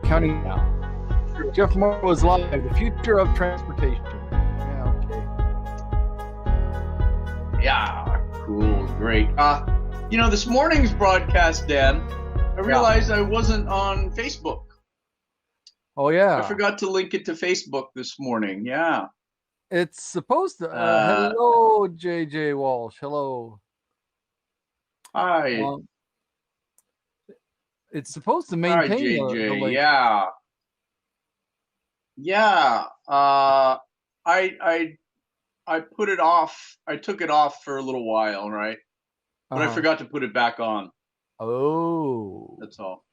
counting down. Jeff Morrow is live. The future of transportation. Yeah, okay. Yeah, cool, great. This morning's broadcast, Dan, I realized I wasn't on Facebook. Oh yeah. I forgot to link it to Facebook this morning. Yeah. It's supposed to. Hello, JJ Walsh. Hello. Hi. It's supposed to maintain Hi, JJ. the link. Yeah. Yeah. I put it off. I took it off for a little while, right? But I forgot to put it back on. Oh. That's all.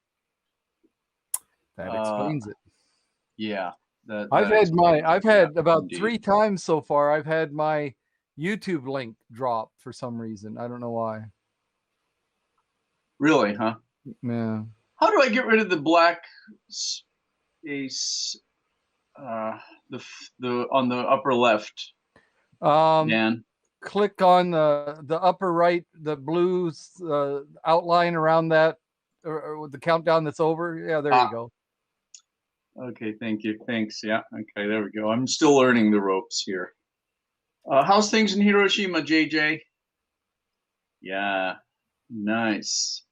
That explains it. Yeah. I've had about 3 times so far. I've had my YouTube link drop for some reason. I don't know why. Really, huh? Yeah. How do I get rid of the black space? The on the upper left. Dan. Click on the upper right, the blue outline around that, or the countdown that's over. Yeah, there you go. Okay, thank you. Thanks. Yeah. Okay, there we go. I'm still learning the ropes here. How's things in Hiroshima, JJ? Yeah, nice.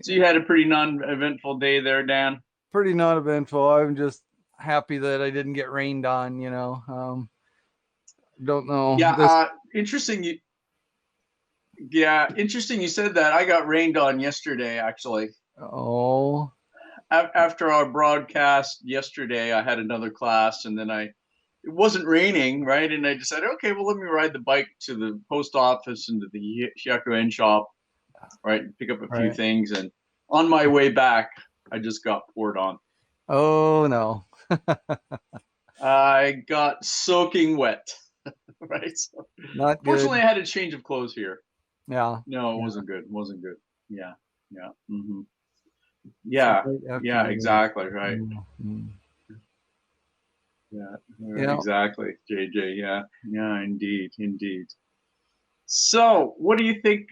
So you had a pretty non-eventful day there, Dan? Pretty non-eventful. I'm just happy that I didn't get rained on, Don't know. Yeah, interesting. Interesting you said that. I got rained on yesterday, actually. Oh. After our broadcast yesterday, I had another class, and then it wasn't raining, right? And I decided, okay, well, let me ride the bike to the post office and to the Hyakuen shop, right, and pick up a few things. And on my way back, I just got poured on. Oh, no. I got soaking wet, right? So, not good. Fortunately, I had a change of clothes here. Yeah. No, it wasn't good. It wasn't good. Yeah. Yeah. Mm-hmm. Yeah. Yeah, exactly. Right. Mm-hmm. Yeah, exactly, JJ. Yeah, yeah, indeed, indeed. So, what do you think?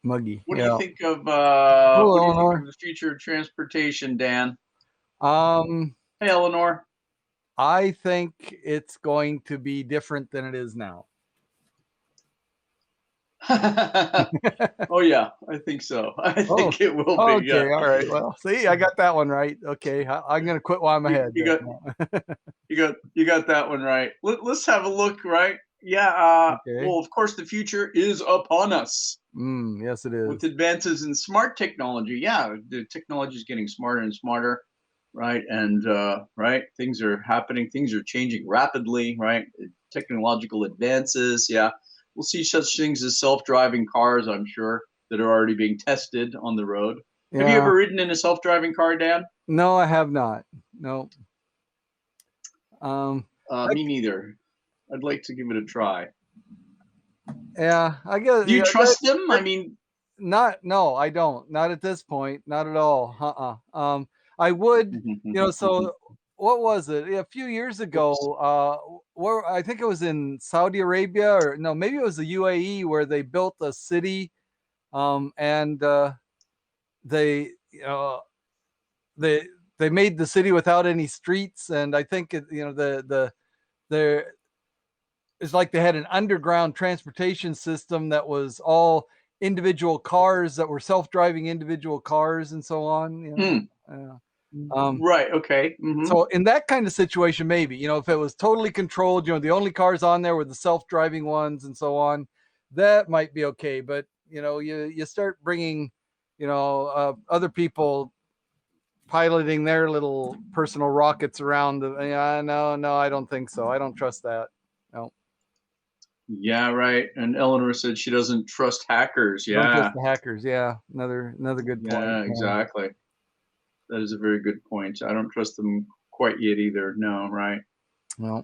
Muggy. What do you think of? Hello, what do you Eleanor. think of the future of transportation, Dan? Hey, Eleanor. I think it's going to be different than it is now. Oh yeah, I think so. I think it will be. Okay, yeah. All right. Well, see, I got that one right. Okay, I'm gonna quit while I'm ahead. You got that one right. Let's have a look. Right? Yeah. Well, of course, the future is upon us. Yes, it is. With advances in smart technology, yeah, the technology is getting smarter and smarter, right? And right, things are happening. Things are changing rapidly, right? Technological advances, yeah. We'll see such things as self-driving cars, I'm sure, that are already being tested on the road. Yeah. Have you ever ridden in a self-driving car, Dan? No, I have not. No. Me neither. I'd like to give it a try. Yeah, I guess. Do you trust them? I mean, no, I don't. Not at this point. Not at all. I would, so what was it? A few years ago, where I think it was in Saudi Arabia, or no, maybe it was the UAE, where they built a city, and they made the city without any streets, and I think it's like they had an underground transportation system that was all individual cars that were self-driving individual cars and so on. Right. Okay. Mm-hmm. So in that kind of situation, maybe, if it was totally controlled, the only cars on there were the self-driving ones and so on, that might be okay. But, you start bringing, other people piloting their little personal rockets around. No, I don't think so. I don't trust that. No. Yeah, right. And Eleanor said she doesn't trust hackers. Yeah. Don't trust the hackers. Yeah. Another good point. Yeah, exactly. That is a very good point. I don't trust them quite yet either. No, right. No.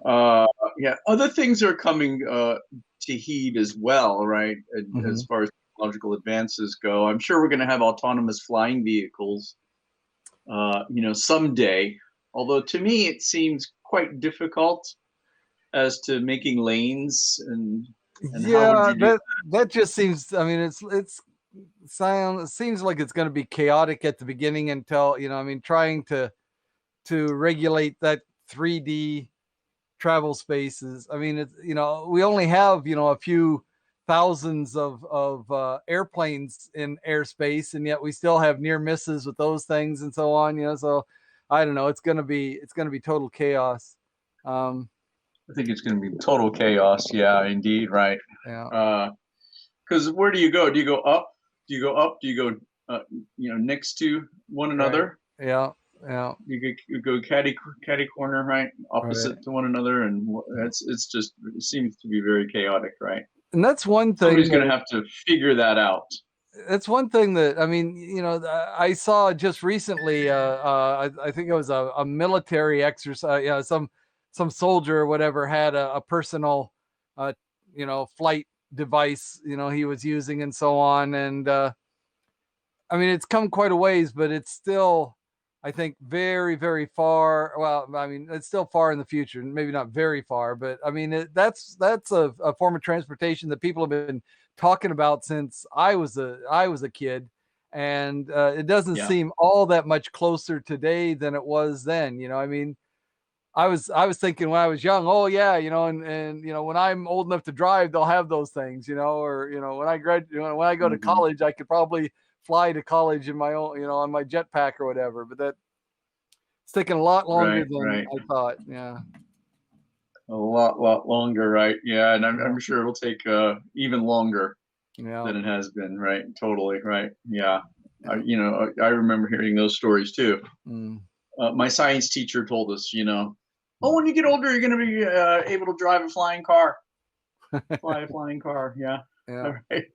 Yeah. Other things are coming to heed as well, right? As far as technological advances go. I'm sure we're going to have autonomous flying vehicles, someday. Although to me, it seems quite difficult as to making lanes and yeah, that just seems. I mean, it's seems like it's going to be chaotic at the beginning until, I mean, trying to regulate that 3D travel spaces. I mean, it's, we only have, a few thousands of airplanes in airspace, and yet we still have near misses with those things and so on. So I don't know. It's gonna be total chaos. Um, I think it's going to be total chaos. Yeah, indeed. Right. yeah, Because where do you go? Do you go up? Do you go up? Do you go, next to one right. another? Yeah, yeah, You go catty corner, right, right. opposite to one another, and it's just it seems to be very chaotic, right? And that's one Somebody's thing going to that have to figure that out. I mean, I saw just recently. I think it was a military exercise. Yeah, some soldier or whatever had a personal, uh, flight device. He was using and so on. And I mean, it's come quite a ways, but it's still, I think, very, very far. Well, I mean, it's still far in the future, maybe not very far, but I mean, that's a form of transportation that people have been talking about since I was a kid, and it doesn't Yeah. seem all that much closer today than it was then. I mean, I was thinking when I was young, oh yeah, and when I'm old enough to drive, they'll have those things, or when I when I go to Hmm. college, I could probably fly to college in my own, on my jetpack or whatever. But that's taking a lot longer Right. than Right. I thought. Yeah, A lot longer, right? Yeah, and I'm, yeah, I'm sure it'll take even longer yeah, than it has been, right? Totally, right? Yeah. yeah. I remember hearing those stories too. Mm. My science teacher told us, oh, when you get older, you're going to be able to drive a flying car. Fly a flying car. Yeah. Yeah, All right.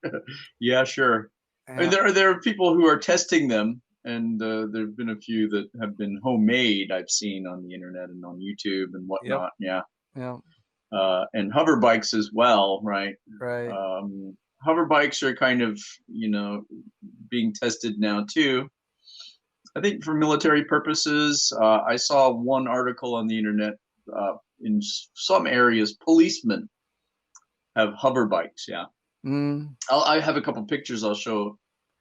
Yeah, sure. I mean, yeah, there are people who are testing them, and there have been a few that have been homemade. I've seen on the internet and on YouTube and yep, whatnot. Yeah, yeah, and hover bikes as well, right? right. Hover bikes are kind of being tested now too. I think for military purposes. I saw one article on the internet. In some areas, policemen have hover bikes. Yeah, Mm. I have a couple pictures I'll show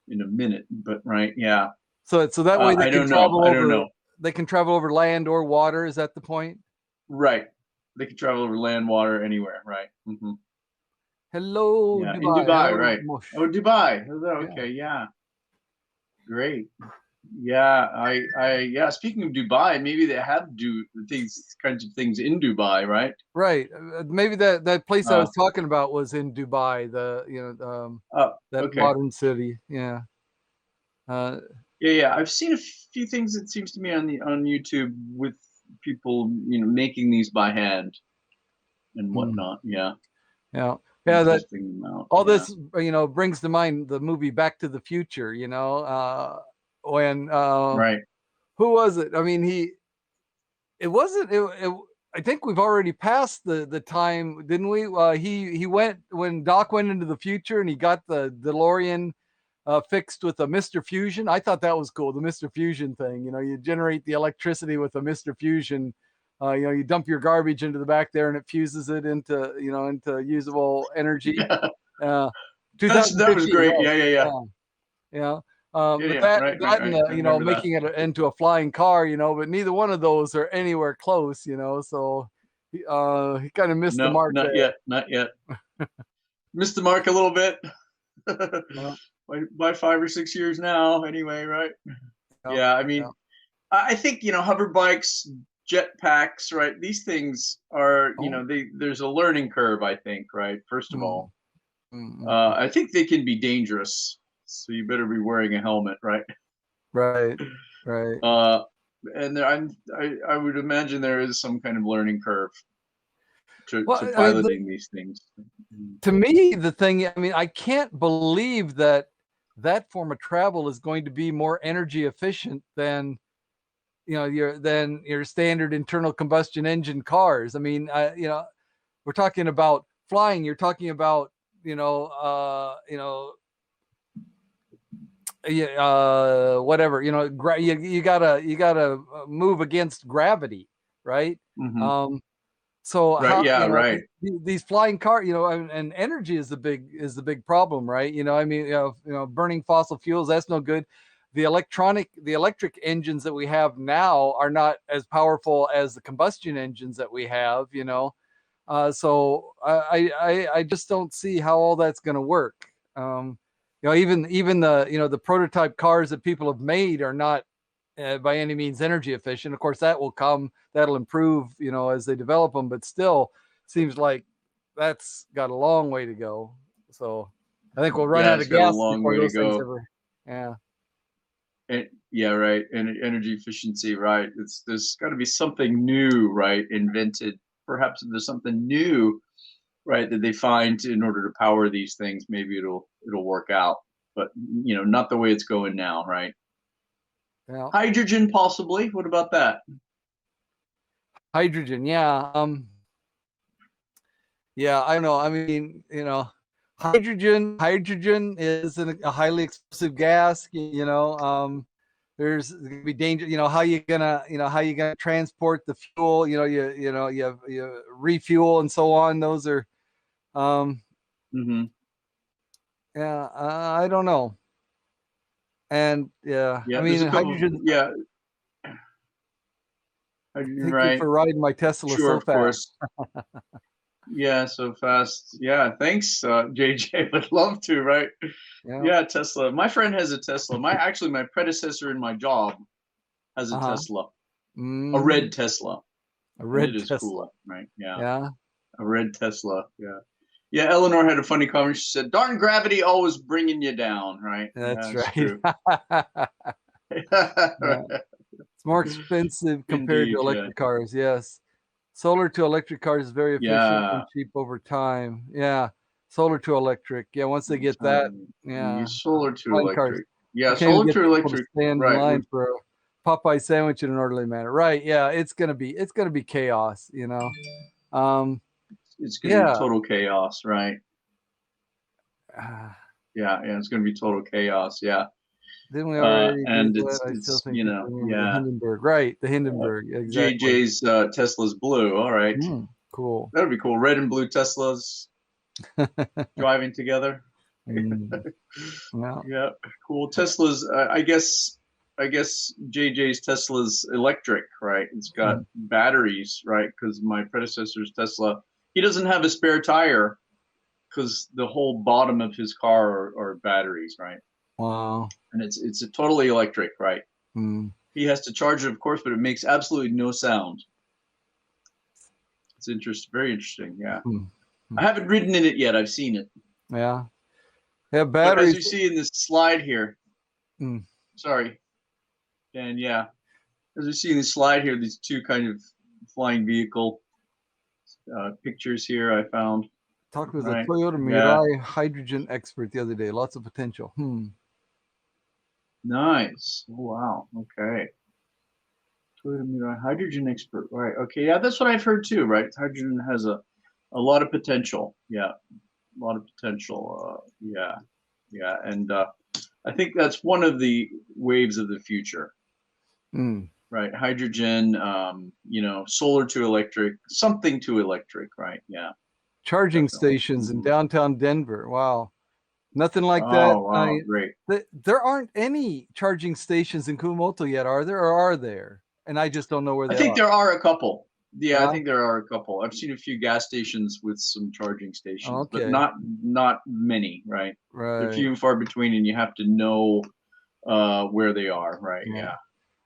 in a minute. But right, yeah, So that way they I can don't know. travel I don't over. know. They can travel over land or water. Is that the point? Right, they can travel over land, water, anywhere. Right. Hmm. Hello, Yeah, in Dubai. Dubai. Hello, Right. Mush. Oh, Dubai. Yeah. Okay. Yeah. Great. Yeah, yeah. Speaking of Dubai, maybe they have do these kinds of things in Dubai, right? Right. Maybe that place I Uh, was talking about was in Dubai, that okay. modern city. Yeah. Uh, Yeah, yeah. I've seen a few things. It seems to me on YouTube with people, making these by hand and mm, whatnot. Yeah, yeah. and Yeah. That testing them out. all Yeah. this, brings to mind the movie Back to the Future. When Right. who was it? I mean, it wasn't. I think we've already passed the time, didn't we? He went when Doc went into the future and he got the DeLorean fixed with a Mr. Fusion. I thought that was cool, the Mr. Fusion thing. You generate the electricity with a Mr. Fusion. You dump your garbage into the back there and it fuses it into usable energy. Yeah. Uh, That was 2015, great. right? Yeah, yeah, yeah. Yeah, yeah. Yeah, But yeah. that Right, right, that and right. I remember that. making it into a flying car, but neither one of those are anywhere close. So he kind of missed the No, mark not there. yet. Not yet. Missed the mark a little bit. Yeah, by 5 or 6 years now, anyway, right? yeah, Yeah, I yeah. mean, I think hover bikes, jet packs, right? These things are, Oh, there's a learning curve. I think, right? First of mm, all, mm. I think they can be dangerous, so you better be wearing a helmet, right? Right, right. Uh, and I would imagine there is some kind of learning curve to Well, I mean, piloting these things. Mhm. to me, the thing, I mean, I can't believe that form of travel is going to be more energy efficient than your standard internal combustion engine cars. I mean, we're talking about flying. You're talking about yeah, whatever. You gotta move against gravity, right? Mhm. Um, So Right. how, Yeah. you know, Right. these flying car, you know, and energy is the big problem, right? You know, I mean, burning fossil fuels, that's no good. The electric engines that we have now are not as powerful as the combustion engines that we have, you know. So I just don't see how all that's going to work. You know, even the, you know, the prototype cars that people have made are not by any means energy efficient. Of course, that will come, that'll improve, you know, as they develop them, but still seems like that's got a long way to go. So I think we'll run Yeah. out It's of got a gas long before way to those things go. ever. Yeah. And, yeah. Right. And energy efficiency. Right. There's got to be something new, right? Invented. Perhaps if there's something new, right, that they find in order to power these things, maybe it'll work out. But not the way it's going now, right? Yeah. Hydrogen, possibly. What about that? Hydrogen. Yeah. Yeah, I don't know. I mean, you know, hydrogen is a highly explosive gas, you know. There's gonna be danger, you know, how you gonna transport the fuel, you know, you refuel and so on. Those are um Hmm. yeah, I don't know. And yeah, I Yeah, there's mean, a couple. hydrogen, Yeah, hydrogen, thank you right? for riding my Tesla Sure, so of fast. course. Yeah, so fast. Yeah, thanks, JJ. Would love to, right? Yeah. Yeah, Tesla. My friend has a Tesla. My predecessor in my job has a Uh-huh. Tesla, a Mm, red Tesla, a and it red is Tesla. cool, right? Yeah, Yeah, a red Tesla. Yeah, yeah. Eleanor had a funny comment. She said, "Darn gravity, always bringing you down." Right? Yeah, that's it's right. true. Yeah. It's more expensive compared to Indeed. Yeah. electric cars. Yes. Solar to electric cars is very efficient and Yeah. cheap over time. Yeah. Solar to electric. Yeah. Once they get that, Time. yeah. Use solar to Flying cars. electric. Yeah, You can't even solar get to people to electric. stand in Right. line for a Popeye sandwich in an orderly manner. Right. Yeah. It's gonna be chaos, you know. Um, It's going to be yeah. total chaos. Right. Yeah. Yeah. It's going to be total chaos. Yeah. Didn't we already do And that? I still it's, think you can remember the yeah. Hindenburg. Right. The Uh, Hindenburg. Exactly. JJ's Tesla's blue. All right. Mm, cool. That'd be cool. Red and blue Teslas driving together. Mm, yeah. Yeah. Cool. Tesla's, I guess JJ's Tesla's electric, right? It's got Mm, batteries, right? Because my predecessor's Tesla, he doesn't have a spare tire because the whole bottom of his car are batteries, right? wow. And it's a totally electric, right? Mm, He has to charge it, of course, but it makes absolutely no sound. It's interesting, very interesting. Yeah, mm, I mm. haven't ridden in it yet. I've seen it, Yeah. Yeah, but as batteries. you see in this slide here, Mm. sorry, and yeah, as we see in this slide here, these two kind of flying vehicle pictures here I found. Talked with a Right. Toyota Yeah. Mirai hydrogen expert the other day. Lots of potential. Nice. Oh, wow. Okay. Toyota Mirai hydrogen expert. Right. Okay. Yeah, that's what I've heard too. Right. Hydrogen has a lot of potential. Yeah, a lot of potential. Yeah. Yeah. And I think that's one of the waves of the future. Mm. Right. Hydrogen. Solar to electric. Something to electric. Right. Yeah. Charging Definitely. stations in Mhm. downtown Denver. Wow. Nothing like that. Oh, wow. Great. There aren't any charging stations in Kumamoto yet, are there? Or are there? And I just don't know where I they think are. there are a couple. Yeah, I Yeah. think there are a couple. I've seen a few gas stations with some charging stations, but Okay. not many, right? They're Right. few and far between, and you have to know where they are, right? Yeah. Yeah,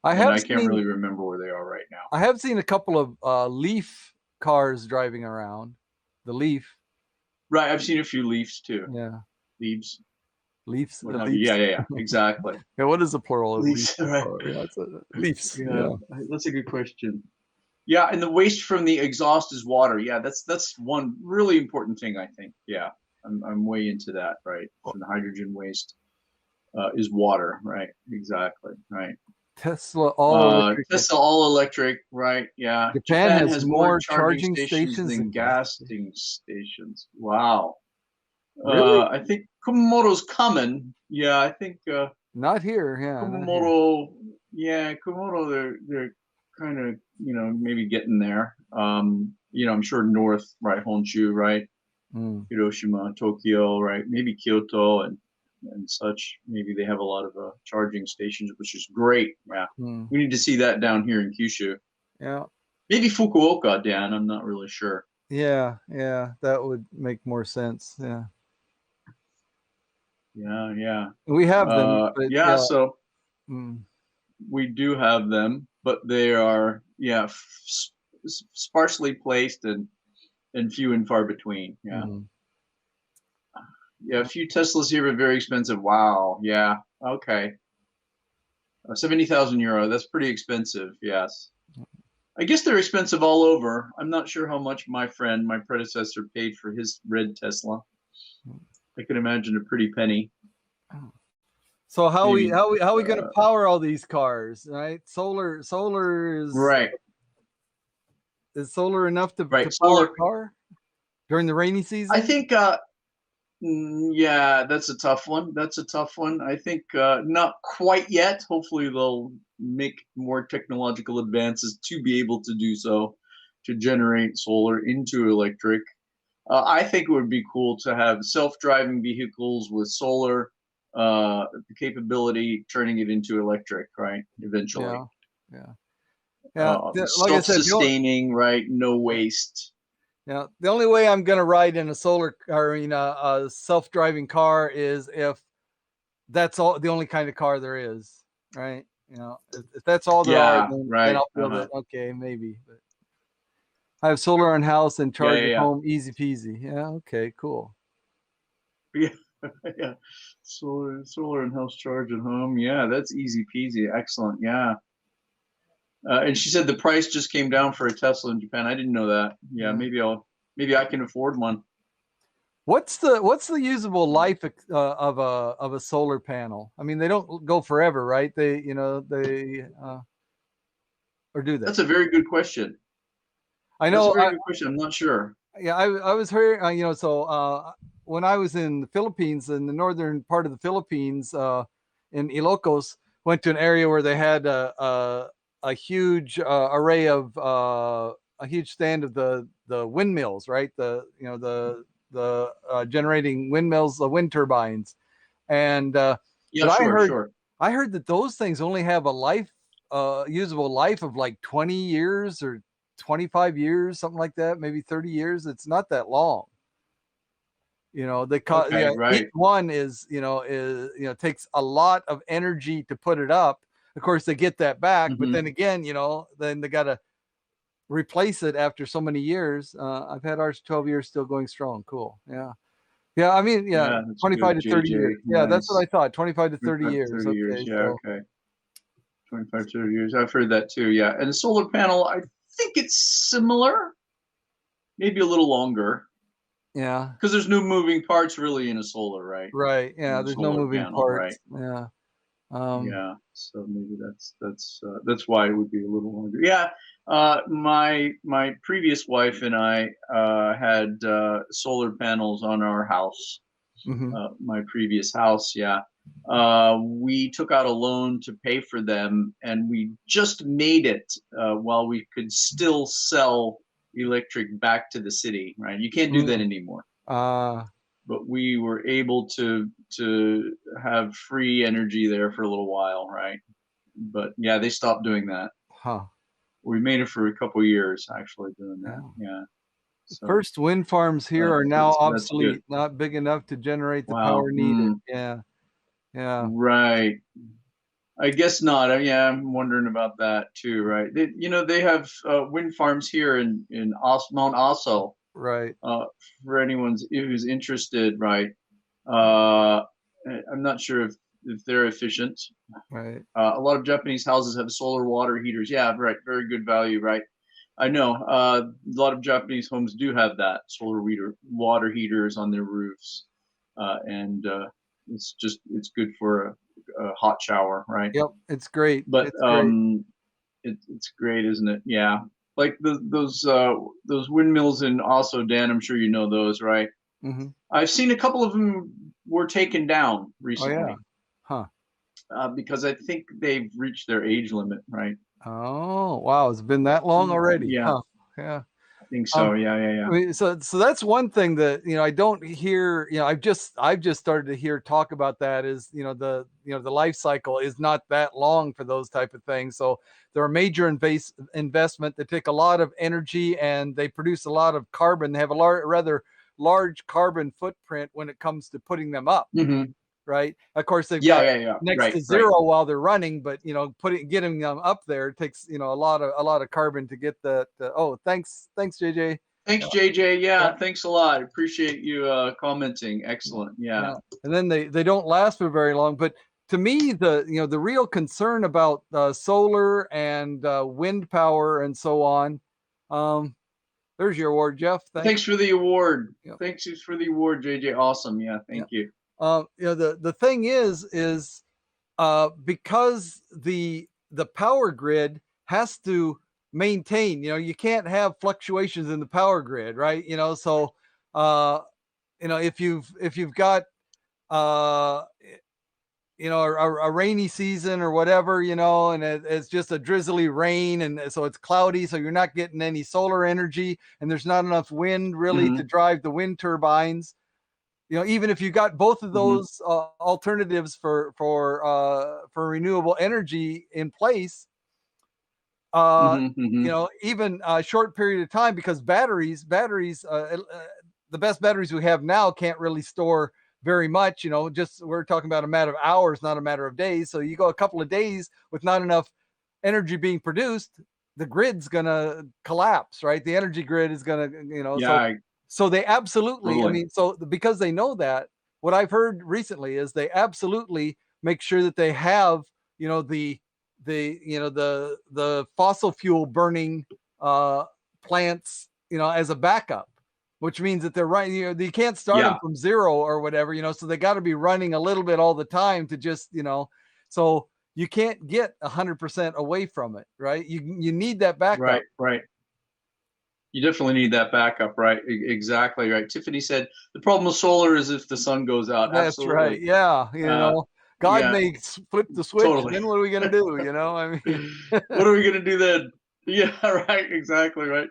I and have I can't seen really remember where they are right now. I have seen a couple of Leaf cars driving around. The Leaf. Right, I've seen a few Leafs too. Yeah. Leaves, Leafs. what have you? Yeah, Leafs. yeah, yeah. Exactly. Yeah. What is the plural of Leaf? Leafs, right? Yeah. It's Leafs. Yeah, Yeah. that's a good question. Yeah, and the waste from the exhaust is water. Yeah, that's one really important thing, I think. Yeah, I'm way into that, right? From the hydrogen waste is water, right? Exactly, right. Tesla all electric. Tesla all electric, right? Yeah. Japan Japan has has more more charging charging stations stations than than gas. gassing stations. Wow. Really? I think Kumamoto's coming. Yeah, I think Not here. Yeah, not here. Kumamoto. Yeah, Kumamoto. They're kind of maybe getting there. I'm sure north, right, Honshu, right, Mm, Hiroshima, Tokyo, right, maybe Kyoto and such. Maybe they have a lot of charging stations, which is great. Yeah, mm. we need to see that down here in Kyushu. Yeah. Maybe Fukuoka, Dan. I'm not really sure. Yeah. Yeah. That would make more sense. Yeah. Yeah, yeah, We have them, but yeah. yeah. So Mm, we do have them, but they are, yeah, sparsely placed and few and far between. Yeah, mm. yeah. A few Teslas here, but very expensive. Wow. Yeah. Okay. 70,000 euro. That's pretty expensive. Yes. I guess they're expensive all over. I'm not sure how much my friend, my predecessor, paid for his red Tesla. I could imagine a pretty penny. So Maybe. how we going to power all these cars, right? Solar Right. is solar enough to Right. power Solar. a car during the rainy season? I think. Yeah, that's a tough one. That's a tough one. I think not quite yet. Hopefully, they'll make more technological advances to be able to do so, to generate solar into electric. I think it would be cool to have self-driving vehicles with solar capability, turning it into electric, right? Eventually, Yeah. Yeah. Yeah. Like I said, self-sustaining, right? No waste. yeah, the only way I'm going to ride in a solar car, a self-driving car, is if that's all the only kind of car there is, right? If that's all there are, Yeah, then right. I'll feel that okay, maybe. But I have solar on house and Yeah, charge yeah, at yeah. home, easy peasy. Yeah, okay, cool. Yeah, yeah. Solar and house charge at home. Yeah, that's easy peasy. Excellent. Yeah. And she said the price just came down for a Tesla in Japan. I didn't know that. Yeah, Yeah. maybe I can afford one. What's the usable life of a solar panel? I mean, they don't go forever, right? They or do they? That's a very good question. I That's a know. very good question. I'm not sure. Yeah, I was hearing, when I was in the Philippines, in the northern part of the Philippines, in Ilocos, went to an area where they had a huge array of a huge stand of the windmills, right? The generating windmills, the wind turbines, and Yeah, but sure, sure. I heard that those things only have a usable life of like 20 years or 25 years, something like that, maybe 30 years. It's not that long. Okay, Yeah, each right. one takes a lot of energy to put it up. Of course, they get that back, but Hmm. then again, then they got to replace it after so many years. I've had ours 12 years still going strong. Cool. Yeah. Yeah. I mean, yeah, Yeah, that's 25 good, to 30 years. JJ. Yeah. That's what Nice. I thought. 25 to 30 25, years. 30 years. Okay. Yeah, So, okay. 25, 30 years. I've heard that too. Yeah. And a solar panel, I think it's similar, maybe a little longer, yeah. because there's no moving parts really in a solar, right? Right. In Yeah. a There's no solar moving panel, right? parts. Yeah. Um, Yeah, so maybe that's why it would be a little longer. Yeah, my previous wife and I had solar panels on our house. mhm. My previous house, yeah. We took out a loan to pay for them, and we just made it while we could still sell electric back to the city. Right, you can't do that Mm. anymore, Uh, but we were able to have free energy there for a little while, right? But yeah, they stopped doing that. huh. We made it for a couple years actually doing that. Yeah. Yeah, so First wind farms here are now that's good. obsolete, not big enough to generate the Wow. power needed. Yeah. Yeah. Right. I guess not. Yeah, I'm wondering about that too. Right. They have wind farms here in Mount Aso. Right. Uh, for anyone who's interested, right? Uh, I'm not sure if they're efficient. Right. A lot of Japanese houses have solar water heaters. Yeah, right. Very good value, right? I know. A lot of Japanese homes do have that water heaters on their roofs, and it's good for a hot shower, right? Yep. It's great. But It's great. it's great, isn't it? Yeah, like those windmills in Oso, Dan. I'm sure you know those, right? Hmm. I've seen a couple of them were taken down Oh yeah. recently Huh. because I think they've reached their age limit, right? Oh wow. It's been that long already. Yeah. Huh. Yeah. I think so. Yeah, yeah, I yeah. mean, so that's one thing that, I don't hear, I've just started to hear talk about that is, the life cycle is not that long for those type of things. So they're a major investment. They take a lot of energy and they produce a lot of carbon. They have a rather large carbon footprint when it comes to putting them up, Hmm. right? Of course, they've Yeah, got yeah, yeah. next Right, to right. zero while they're running, but getting them up there takes a lot of carbon to get that. Oh, thanks, JJ. Thanks, JJ. Yeah, Yeah, thanks a lot. Appreciate you commenting. Excellent. Yeah. yeah. And then they don't last for very long. But to me, the real concern about solar and wind power and so on. Um, there's your award, Jeff. Thanks. Thanks for the award. Yeah. Thanks for the award, JJ. Awesome. Yeah, Yeah. thank you. The thing is because the power grid has to maintain. You can't have fluctuations in the power grid, right? So uh, if you've got uh a rainy season or whatever, and it's just a drizzly rain, and so it's cloudy, so you're not getting any solar energy, and there's not enough wind really Hmm. to drive the wind turbines. Even if you got both of Hmm. those alternatives for renewable energy in place, uh, Hmm. Hmm. even a short period of time, because batteries, the best batteries we have now can't really store very much. Just we're talking about a matter of hours, not a matter of days. So you go a couple of days with not enough energy being produced, the grid's gonna collapse, right? The energy grid is gonna, Yeah, so they absolutely, I totally. mean, so because they know that, what I've heard recently is they absolutely make sure that they have, the fossil fuel burning uh, plants, as a backup, which means that they're running. You can't start them Yeah, from zero or whatever, so they got to be running a little bit all the time to just, so you can't get 100% away from it, right? You need that right, backup. right. You definitely need that backup, right? Exactly right. Tiffany said the problem with solar is if the sun goes out. That's right. Absolutely. Yeah, Uh, God yeah, may flip the switch, and totally. then what are we gonna do? I mean, What are we gonna do then? Yeah, right. Exactly right.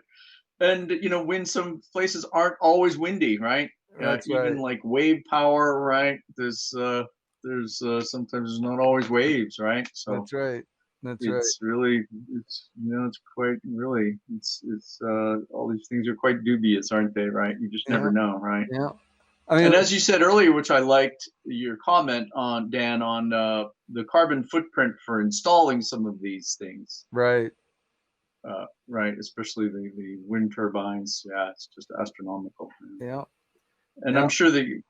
And when some places aren't always windy, right? that's Even right. like wave power, right? There's sometimes there's not always waves, right? So That's right. That's right. it's really it's quite really all these things are quite dubious, aren't they? Right? You just Yeah, never know, right? yeah. I And mean, as you said earlier, which I liked your comment on, Dan, on the carbon footprint for installing some of these things, right. right? Especially the wind turbines. Yeah, it's just astronomical. Yeah, And I'm yeah, sure the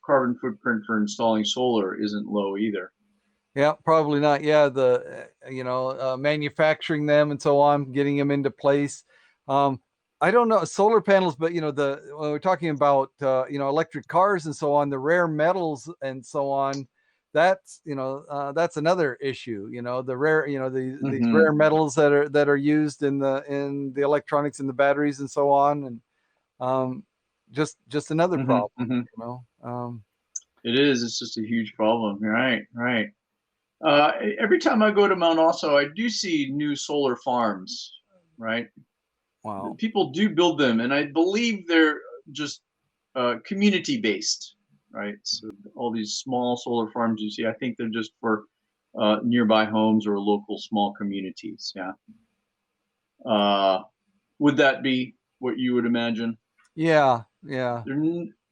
carbon footprint for installing solar isn't low either. yeah. Probably not. Yeah, manufacturing them and so on, getting them into place. Um, I don't know solar panels, but when we're talking about electric cars and so on, the rare metals and so on, that's another issue. The rare, these Hmm. rare metals that are used in the electronics and the batteries and so on, and um, just another Hmm. problem. Hmm. You know, um, It is. It's just a huge problem. Right, right. Every time I go to Mount Oso, I do see new solar farms. Right, wow. people do build them, and I believe they're just community based. Right, so all these small solar farms you see, I think they're just for nearby homes or local small communities. Yeah. Uh, would that be what you would imagine? Yeah, yeah.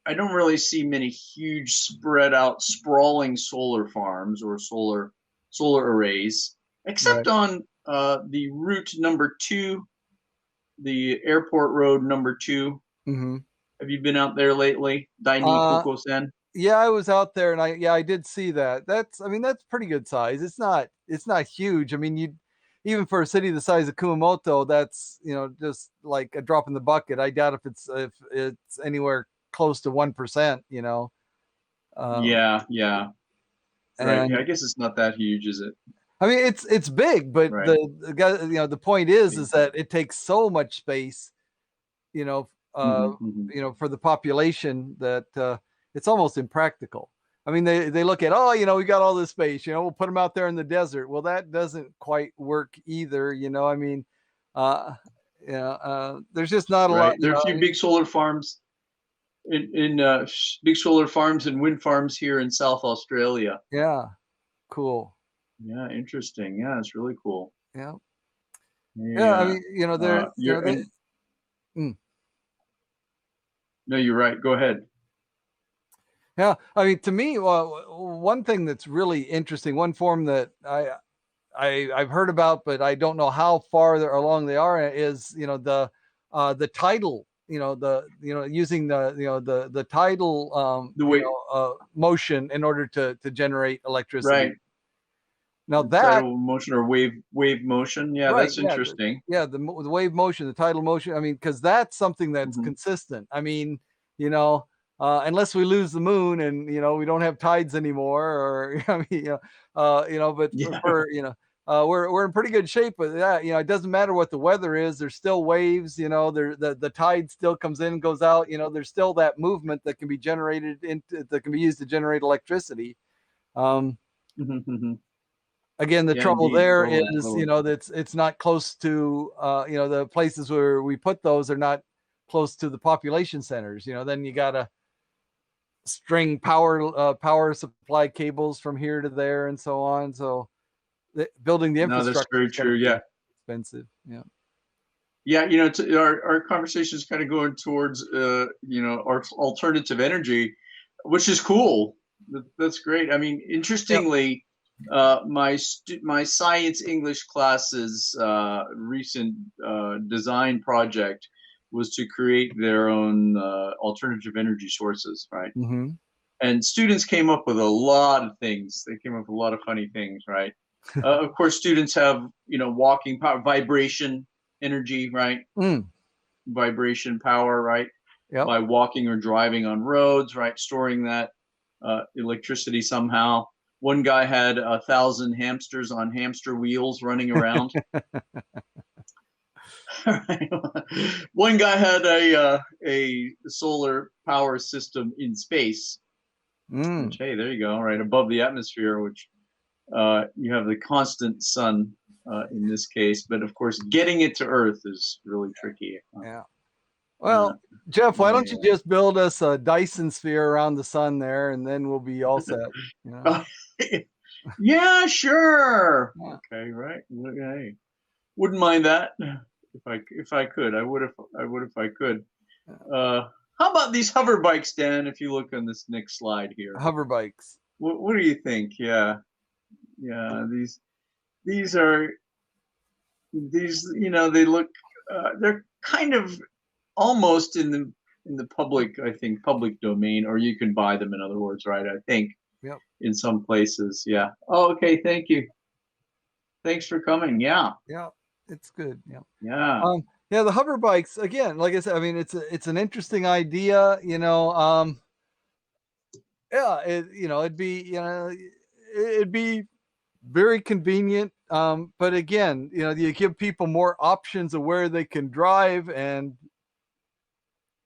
I don't really see many huge spread out sprawling solar farms or solar arrays, except Right. on the route number 2, the airport road number 2. Hmm. Have you been out there lately? Daini Uh, Kokosen? yeah, I was out there and I did see that. I mean, that's pretty good size. It's not huge. I mean, you even for a city the size of Kumamoto, that's, just like a drop in the bucket. I doubt if it's anywhere close to 1%. Um, Yeah, yeah, right. Yeah, and I guess it's not that huge, is it? I mean, it's big, but Right. the point is that it takes so much space, you know, uh, Hmm. Hmm. for the population that it's almost impractical. I mean, they look at, oh, we got all this space, we'll put them out there in the desert. Well, that doesn't quite work either. I mean, uh, there's just not a lot. Right. There are a few big solar farms big solar farms and wind farms here in South Australia. Yeah, cool. Yeah, interesting. Yeah, it's really cool. Yeah, yeah. I Yeah. mean, they're they. And Mm. no, you're right. Go ahead. Yeah, I mean, to me, one thing that's really interesting, one form that I've heard about, but I don't know how farther along they are, is the tidal, using the tidal The way, motion in order to generate electricity. right. Now that Tidal motion or wave motion. Yeah, right, that's yeah, interesting. the wave motion, the tidal motion. I mean, because that's something that's Hmm. consistent. I mean, unless we lose the moon and we don't have tides anymore, or I mean, but Yeah. we're in pretty good shape with that. It doesn't matter what the weather is. There's still waves. The tide still comes in and goes out. There's still that movement that can be generated that can be used to generate electricity. Um, Hmm. Again, the Yeah, trouble indeed. there Totally, is, totally. that's it's not close to, the places where we put those are not close to the population centers. Then you got to string power supply cables from here to there and so on. So building the No, that's infrastructure very is going to true. be Yeah. expensive. Yeah. Yeah, our conversation is kind of going towards our alternative energy, which is cool. That's great. I mean, Yep. interestingly, my science English classes recent design project was to create their own alternative energy sources, right? Hmm. And students came up with a lot of things. They came up with a lot of funny things, right? Of course, students have walking power, vibration energy, right? Mm. Vibration power, right? Yep. By walking or driving on roads, right? Storing that electricity somehow. One guy had 1,000 hamsters on hamster wheels running around. One guy had a solar power system in space, which, Mm. hey, there you go, right above the atmosphere, which you have the constant sun in this case, but of course, getting it to Earth is really tricky. Yeah. Uh, Well, Jeff, why don't you yeah. just build us a Dyson sphere around the sun there, and then we'll be all set. Yeah, sure. Yeah. Okay, right. Hey, wouldn't mind that if I could. I would if I could. How about these hover bikes, Dan? If you look on this next slide here, Hover bikes. what do you think? Yeah, yeah. These are these. They look. They're kind of almost in the public. I think public domain, or you can buy them. In other words, right? I think Yep. in some places. Yeah. Oh, okay. Thank you. Thanks for coming. Yeah. Yeah. It's good. Yeah. Yeah. Yeah, the hover bikes again, like I said, I mean it's an interesting idea, yeah, it'd be very convenient. But again, you give people more options of where they can drive, and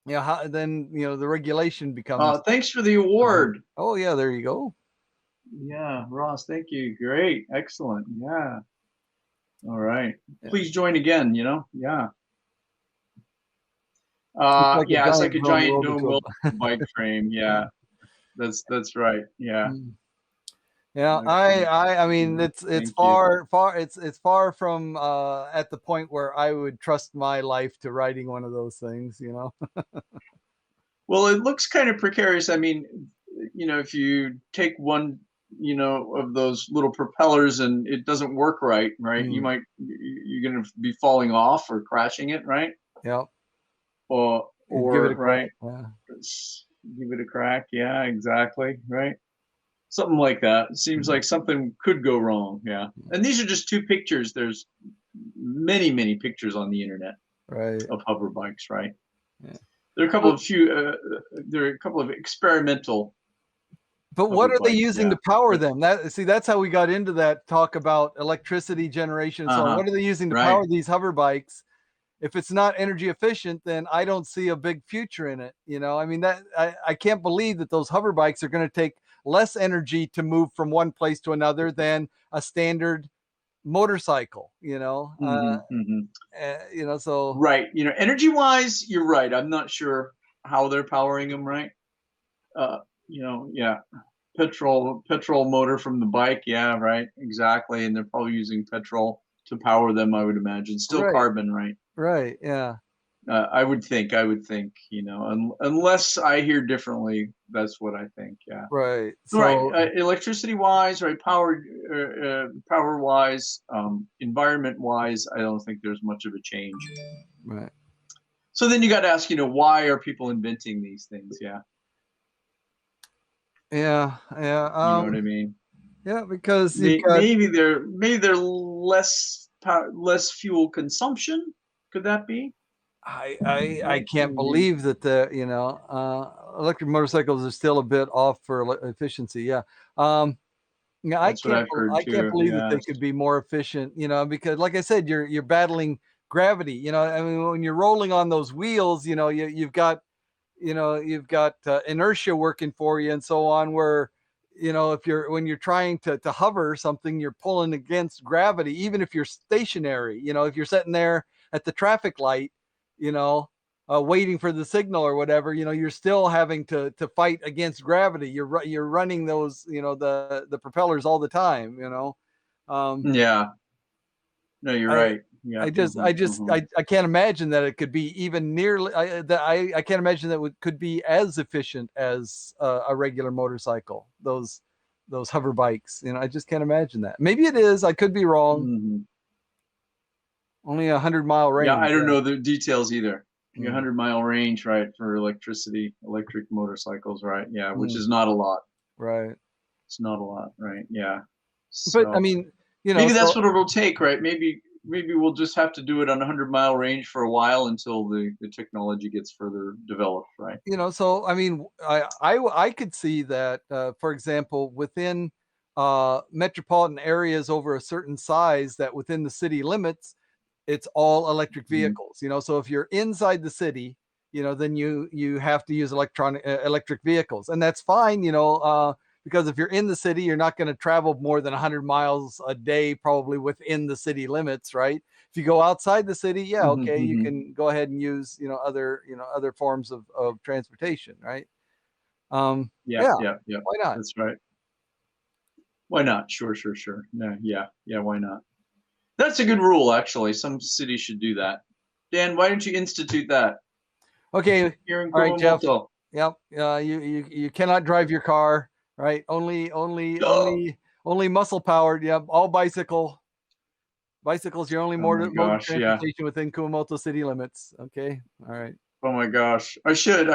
how then the regulation becomes. Thanks for the award. Oh yeah, there you go. Yeah, Ross. Thank you. Great. Excellent. Yeah. All right. Yeah. Please join again. Yeah. It's Yeah. It's like a giant rolled dome into wheel bike frame. Yeah. That's right. Yeah. Mm. Yeah, Excellent. I mean, Yeah. it's Thank you. far it's far from at the point where I would trust my life to riding one of those things. Well, it looks kind of precarious. I mean, if you take one, of those little propellers and it doesn't work right, Mm. you're going to be falling off or crashing it, right? Yep. Give it Or a crack. right, Yeah. give it a crack. Yeah, exactly. Right. Something like that. It seems like something could go wrong. Yeah. And these are just two pictures. There's many, many pictures on the internet Right. of hover bikes, right? Yeah. There are a couple of experimental. But what hover are they bikes, using yeah. to power them? That's how we got into that talk about electricity generation. So Uh-huh. what are they using to Right. power these hover bikes? If it's not energy efficient, then I don't see a big future in it. I mean, I can't believe that those hover bikes are going to take less energy to move from one place to another than a standard motorcycle, so Right. Energy wise, you're right. I'm not sure how they're powering them, right? Uh, yeah. Petrol motor from the bike, yeah, right, exactly. And they're probably using petrol to power them, I would imagine. Still right, carbon, right? right, yeah, I would think, unless I hear differently, that's what I think, yeah. right. Right. So Electricity wise, right? Power wise, environment wise, I don't think there's much of a change. right, So then you got to ask, why are people inventing these things? Yeah. yeah, yeah, You know what I mean? yeah, because you've got, Maybe they're less fuel consumption. Could that be? I Right? can't believe that electric motorcycles are still a bit off for efficiency. Yeah. Yeah, That's what I've heard I can't too. believe that they Yes. could be more efficient, because like I said, you're battling gravity, I mean, when you're rolling on those wheels, you've got inertia working for you and so on, where, if when you're trying to hover something, you're pulling against gravity, even if you're stationary, if you're sitting there at the traffic light, you know, waiting for the signal or whatever, you're still having to fight against gravity. You're running those, the propellers all the time. Yeah. No, you're I right. Yeah. Hmm. I can't imagine that it could be even nearly. I can't imagine that it could be as efficient as a regular motorcycle. Those hover bikes. I just can't imagine that. Maybe it is. I could be wrong. Hmm. Only 100-mile Yeah, range. I don't Yeah. know the details either. Mm, 100-mile range, right, for electric motorcycles, right? Yeah, which mm, is not a lot. right. It's not a lot, right? Yeah. But I So mean, maybe that's so what it'll take, right? Maybe we'll just have to do it on a 100-mile range for a while until the technology gets further developed, right? so I mean, I could see that, for example, within metropolitan areas over a certain size, that within the city limits, it's all electric Mhm. vehicles. So if you're inside the city, then you have to use electric vehicles, and that's fine. Because if you're in the city, you're not going to travel more than 100 miles a day, probably within the city limits, right? If you go outside the city, yeah, Mhm, okay, you mhm. can go ahead and use other forms of transportation, right? Yeah, Yeah, yeah, yeah. why not? That's right. Why not? Sure, sure, sure. No, yeah, yeah. Why not? That's a good rule, actually. Some cities should do that. Dan, why don't you institute that Okay, here in all right, Jeff. Kumamoto? Yep. You cannot drive your car, right? Oh, Only muscle powered. Yep. All bicycles. Your only oh my mode of gosh, yeah. transportation within Kumamoto city limits. Okay. All right. Oh my gosh. I should.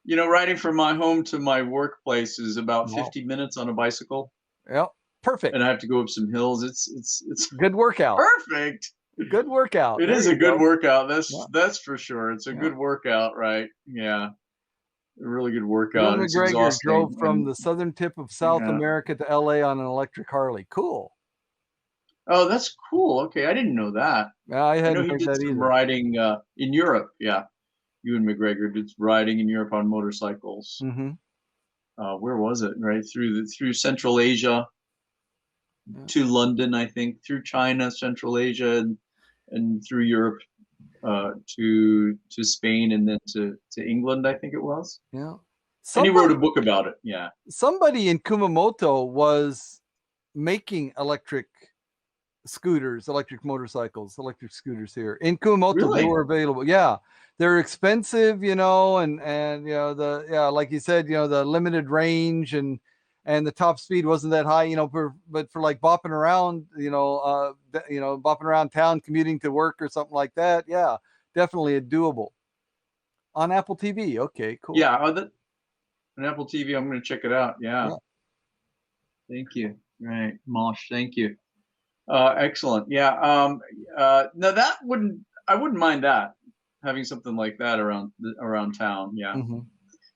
Riding from my home to my workplace is about Wow. 50 minutes on a bicycle, Yep. Perfect. and I have to go up some hills. It's Good workout. perfect. Good workout. It There is a you good go. workout. Yeah. That's for sure. It's a Yeah. good workout, right? Yeah, a really good Ewan workout. It's McGregor drove exhausting, from and the southern tip of South yeah. America to LA on an electric Harley. Cool. Oh, that's cool. Okay, I didn't know that. Yeah, I I know hadn't he heard did that some either. riding in Europe. Yeah, Ewan McGregor did riding in Europe on motorcycles. Mm-hmm. Where was it? Right through Central Asia Yeah. to London, I think, through China, Central Asia, and through Europe to Spain, and then to England, I think it was. Yeah. And he wrote Somebody a book about it. Yeah. somebody in Kumamoto was making electric motorcycles, electric scooters here in Kumamoto. They Really? were available. Yeah, they're expensive, and like you said, the limited range and the top speed wasn't that high, but for like bopping around, bopping around town, commuting to work or something like that. Yeah, definitely a doable on Apple TV. Okay, cool. Yeah. On Apple TV, I'm going to check it out. Yeah. Yeah. Thank you. Right, Mosh. Thank you. Excellent. Yeah. No, I wouldn't mind that, having something like that around town. Yeah. Hmm.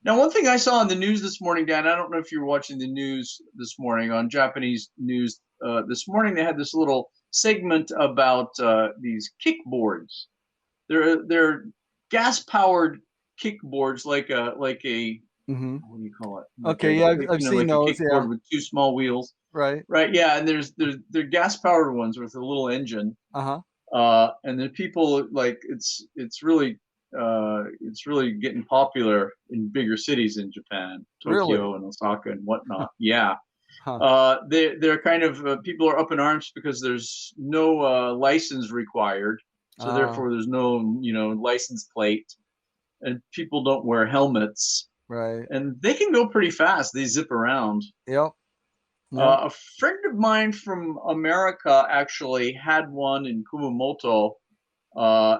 Now, one thing I saw on the news this morning, Dan, I don't know if you were watching the news this morning on Japanese news. This morning, they had this little segment about these kickboards. They're gas powered kickboards, like a Hmm. what do you call it? Okay, yeah, I've seen Like a those. Yeah. kickboard with two small wheels. Right. right? Yeah, and there are gas powered ones with a little engine, Uh-huh. and then people like it's really getting popular in bigger cities in Japan, Really? Tokyo and Osaka and whatnot. Yeah, Huh. they're kind of people are up in arms because there's no license required, so Uh, therefore there's no license plate, and people don't wear helmets, right. and they can go pretty fast. They zip around. Yep. Yep. A friend of mine from America actually had one in Kumamoto,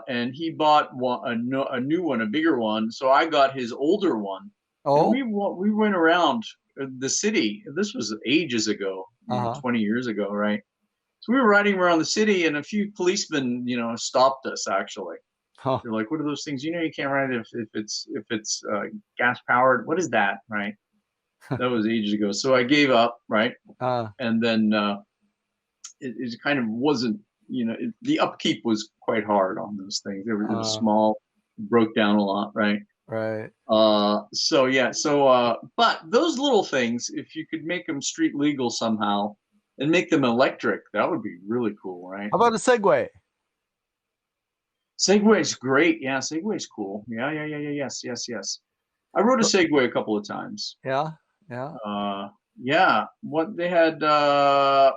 and he bought a new one, a bigger one. So I got his older one, and Oh. we went around the city. This was ages ago, Uh-huh. 20 years ago, right? So we were riding around the city, and a few policemen, stopped us. Actually, Huh. they're like, "What are those things? You can't ride it if it's gas powered. What is that?" Right? That was ages ago. So I gave up, right? Uh, And then it kind of wasn't, the upkeep was quite hard on those things. It was uh, small, broke down a lot, right? right. So yeah, but those little things, if you could make them street legal somehow and make them electric, that would be really cool, right? How about a Segway? Segway's great. Yeah, Segway's cool. Yeah, yeah, yeah, yeah. Yes, yes, yes. I rode a Segway a couple of times. Yeah. Yeah. Uh, yeah, what they had a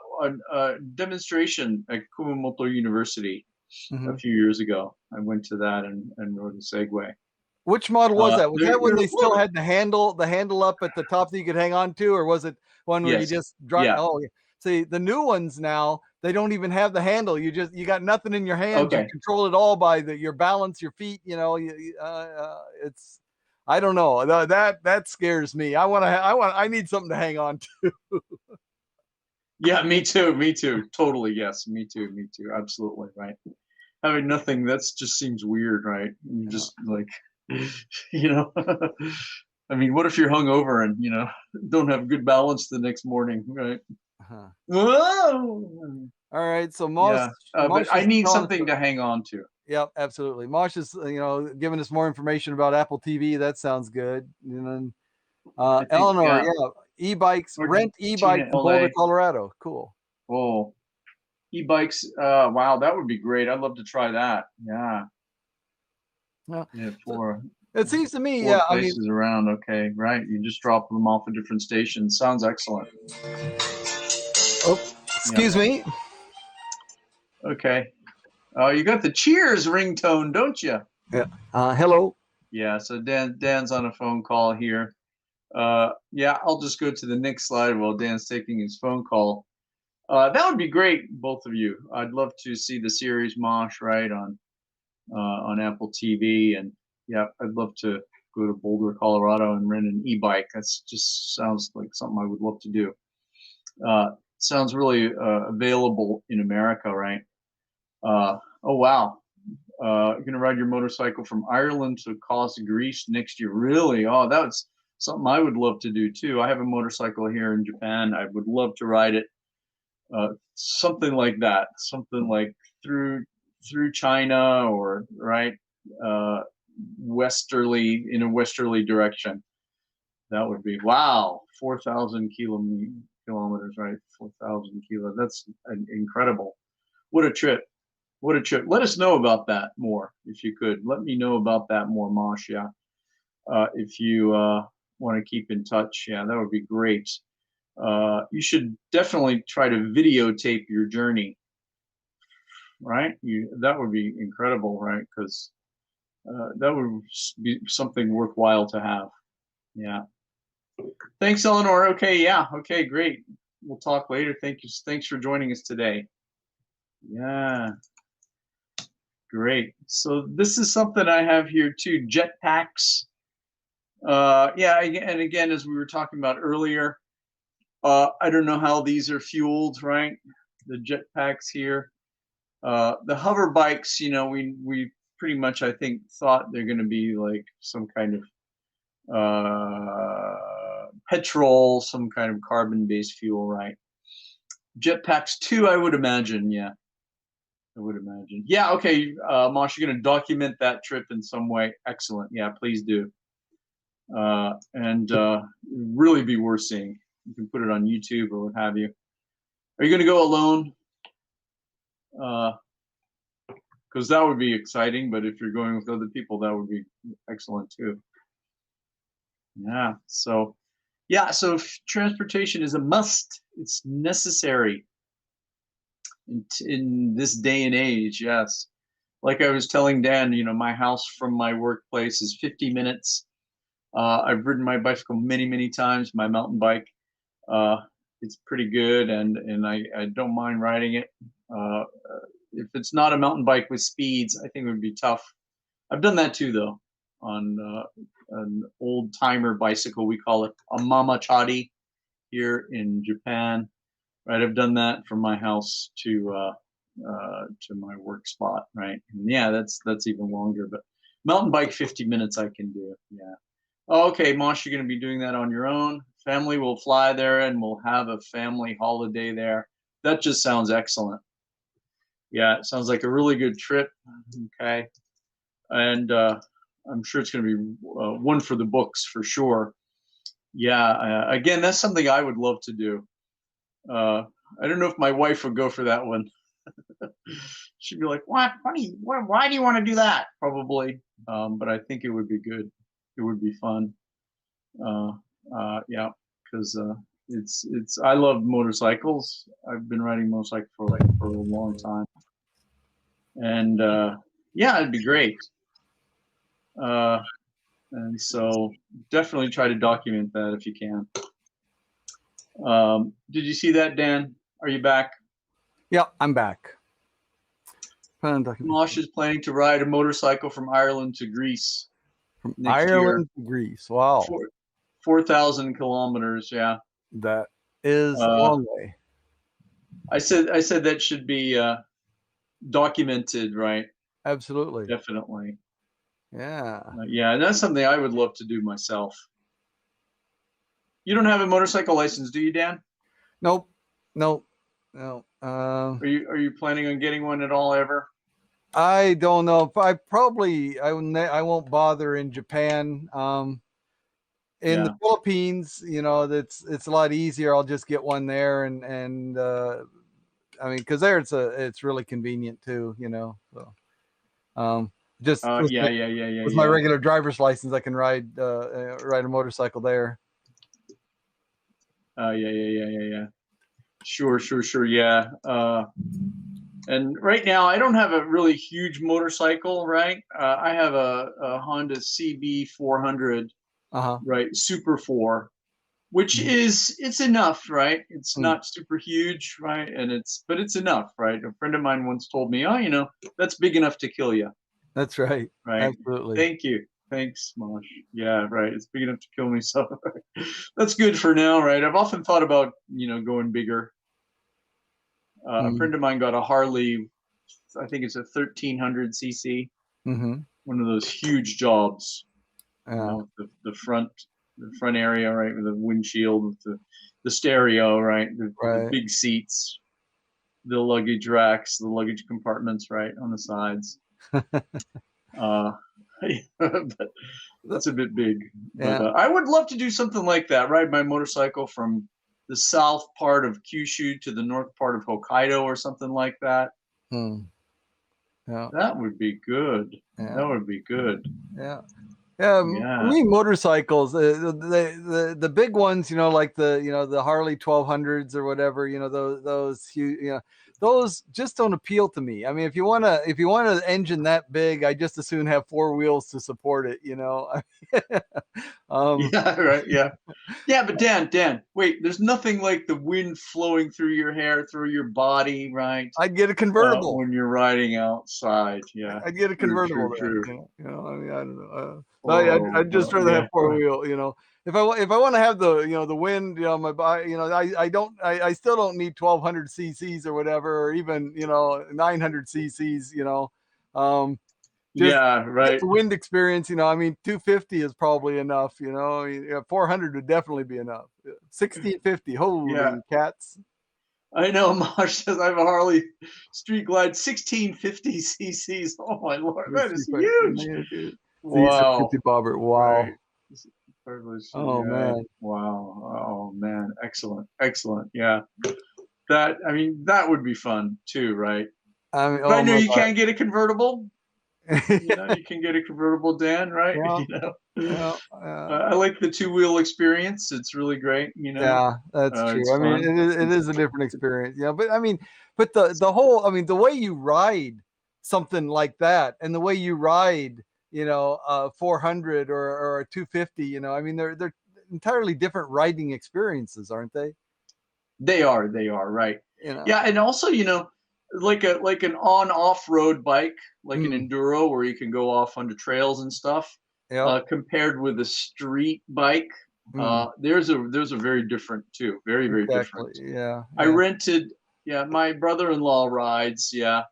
demonstration at Kumamoto University a Hmm. few years ago. I went to that and rode a Segway. Which model was that? Was They're, that when they're they still had the handle up at the top that you could hang on to, or was it one where you yes, just drop? yeah, Oh, yeah. See, the new ones now, they don't even have the handle. You got nothing in your hands. You okay. control it all by your balance, your feet. It's I don't know. That scares me. I need something to hang on to. Yeah, me too, me too. Totally, yes, me too. Absolutely, right. Having nothing, that's just seems weird, right? You Yeah. just like, you know, I mean, what if you're hungover and don't have good balance the next morning, right? Uh-huh. Whoa! All right. So Mosh Yeah, but Mosh I is need telling us. something to hang on to. Yep, absolutely. Mosh is, giving us more information about Apple TV. That sounds good. And then I think, Eleanor, yeah, yeah, e-bikes, rent e-bikes Argentina, in Boulder, LA. Colorado. Cool. Oh, e-bikes. Wow, that would be great. I'd love to try that. Yeah, Yeah. yeah, So four it seems to me, four yeah. I mean, places around. Okay, right. You just drop them off at different stations. Sounds excellent. oh, Yeah. excuse me. Okay. Oh, you got the Cheers ringtone, don't you? Yeah. Hello. Yeah. So Dan's on a phone call here. Yeah, I'll just go to the next slide while Dan's taking his phone call. That would be great, both of you. I'd love to see the series Mosh right on Apple TV, and yeah, I'd love to go to Boulder, Colorado, and rent an e-bike. That's just sounds like something I would love to do. Sounds really available in America, right? Oh wow, you're gonna ride your motorcycle from Ireland to Kos, Greece next year. Really? Oh, that's something I would love to do too. I have a motorcycle here in Japan. I would love to ride it. Something like that. Something like through China or right uh, westerly in a westerly direction. That would be wow. 4,000 kilometers, right? 4,000 kilos. That's incredible. What a trip. What a trip. Let us know about that more if you could. Let me know about that more, Mosh. Yeah. If you want to keep in touch, yeah, that would be great. You should definitely try to videotape your journey, right? That would be incredible, right? Because that would be something worthwhile to have. Yeah. Thanks, Eleanor. Okay. Yeah. Okay. Great. We'll talk later. Thank you. Thanks for joining us today. Yeah. Great. So this is something I have here too. Jetpacks. Yeah. And again, as we were talking about earlier, I don't know how these are fueled, right? The jetpacks here. The hover bikes, we pretty much I think thought they're going to be like some kind of petrol, some kind of carbon-based fuel, right? Jetpacks too, I would imagine. Yeah, I would imagine. Yeah, okay, Mosh, you're going to document that trip in some way. Excellent. Yeah, please do. And really be worth seeing. You can put it on YouTube or what have you. Are you going to go alone? Because that would be exciting. But if you're going with other people, that would be excellent too. Yeah. So, yeah. So transportation is a must. It's necessary in this day and age. Yes. Like I was telling Dan, my house from my workplace is 50 minutes. I've ridden my bicycle many, many times. My mountain bike, uh, it's pretty good, and I don't mind riding it. Uh, if it's not a mountain bike with speeds, I think it would be tough. I've done that too, though, on an old timer bicycle. We call it a Mamachari here in Japan. Right, I've done that from my house to my work spot. Right, and yeah, that's even longer. But mountain bike, 50 minutes, I can do. Yeah. Okay, Mosh, you're going to be doing that on your own. Family will fly there, and we'll have a family holiday there. That just sounds excellent. Yeah, it sounds like a really good trip. Okay, and I'm sure it's going to be one for the books for sure. Yeah, again, that's something I would love to do. I don't know if my wife would go for that one. She'd be like, "What? Why do you want to do that?" Probably, but I think it would be good. It would be fun. Yeah, because it's I love motorcycles. I've been riding motorcycle for a long time, and yeah, it'd be great. Uh, and so definitely try to document that if you can. Did you see that, Dan? Are you back? Yeah, I'm back. Mosh is planning to ride a motorcycle from Ireland to Greece From next year. Ireland to Greece. Wow. 4,000 kilometers. Yeah. That is a long way. I said that should be documented, right? Absolutely. Definitely. Yeah. Yeah, and that's something I would love to do myself. You don't have a motorcycle license, do you, Dan? Nope. Nope. No. Are you planning on getting one at all ever? I don't know. I won't bother in Japan. In the Yeah. Philippines, it's a lot easier. I'll just get one there, and I mean, because there it's really convenient too. So just with my Yeah. regular driver's license, I can ride a motorcycle there. Yeah. Sure. Yeah. And right now, I don't have a really huge motorcycle, right? I have a Honda CB 400, Uh-huh. right? Super 4, which it's enough, right? It's Mm. not super huge, right? But it's enough, right? A friend of mine once told me, oh, that's big enough to kill you, That's right. right? Absolutely. Thank you. Thanks, Mosh. Yeah, right. It's big enough to kill me. So that's good for now, right? I've often thought about, going bigger. A friend of mine got a Harley, I think it's a 1300 cc, Mm-hmm. one of those huge jobs, Yeah. the front area, right, with the windshield, with the stereo, right, the Right. big seats, the luggage racks, the luggage compartments, right, on the sides. But that's a bit big. But Yeah. I would love to do something like that, ride my motorcycle from the south part of Kyushu to the north part of Hokkaido or something like that. Mm. Yeah. That would be good. Yeah. That would be good. Yeah. Yeah, for Yeah. me, motorcycles, the big ones, like the Harley 1200s or whatever, those huge, those just don't appeal to me. I mean, if you want an engine that big, I just as soon have four wheels to support it. Yeah, right. Yeah. Yeah, but Dan, wait, there's nothing like the wind flowing through your hair, through your body, right? I'd get a convertible. When you're riding outside. Yeah. I'd get a True, convertible true, then. true. I mean, I don't know. Oh, I'd just rather have yeah. four wheel. If I want to have the wind, my body, I still don't need 1200 cc's or whatever, or even 900 cc's. Just Yeah, get right. the wind experience. I mean, 250 is probably enough. 400 would definitely be enough. 1650, holy Yeah. cats. I know. Marsh says I have a Harley Street Glide 1650 cc's. Oh my lord, Let's that see is if I huge. can see Wow. 50 bobber. Right. Wow. Oh Yeah. man. Wow. Oh man. Excellent. Yeah. That, I mean, that would be fun too, right? I mean, But I oh know my you God. can't get a convertible. You know, you can get a convertible, Dan, right? Yeah, You know, yeah, I like the two-wheel experience. It's really great. You know, yeah, that's true. it's I mean, fun. it is a different experience. Yeah, but I mean, but the whole, I mean, the way you ride something like that, and the way you ride, 400 or a 250, I mean, they're entirely different riding experiences, aren't they? They are, right. You know. Yeah, and also, you know, like an on-off-road bike, like an Mm, enduro where you can go off onto trails and stuff, yep. compared with a street bike, Mm, there's a very different too, very, very exactly. different. Yeah. I Yeah. rented, yeah, my brother-in-law rides, yeah,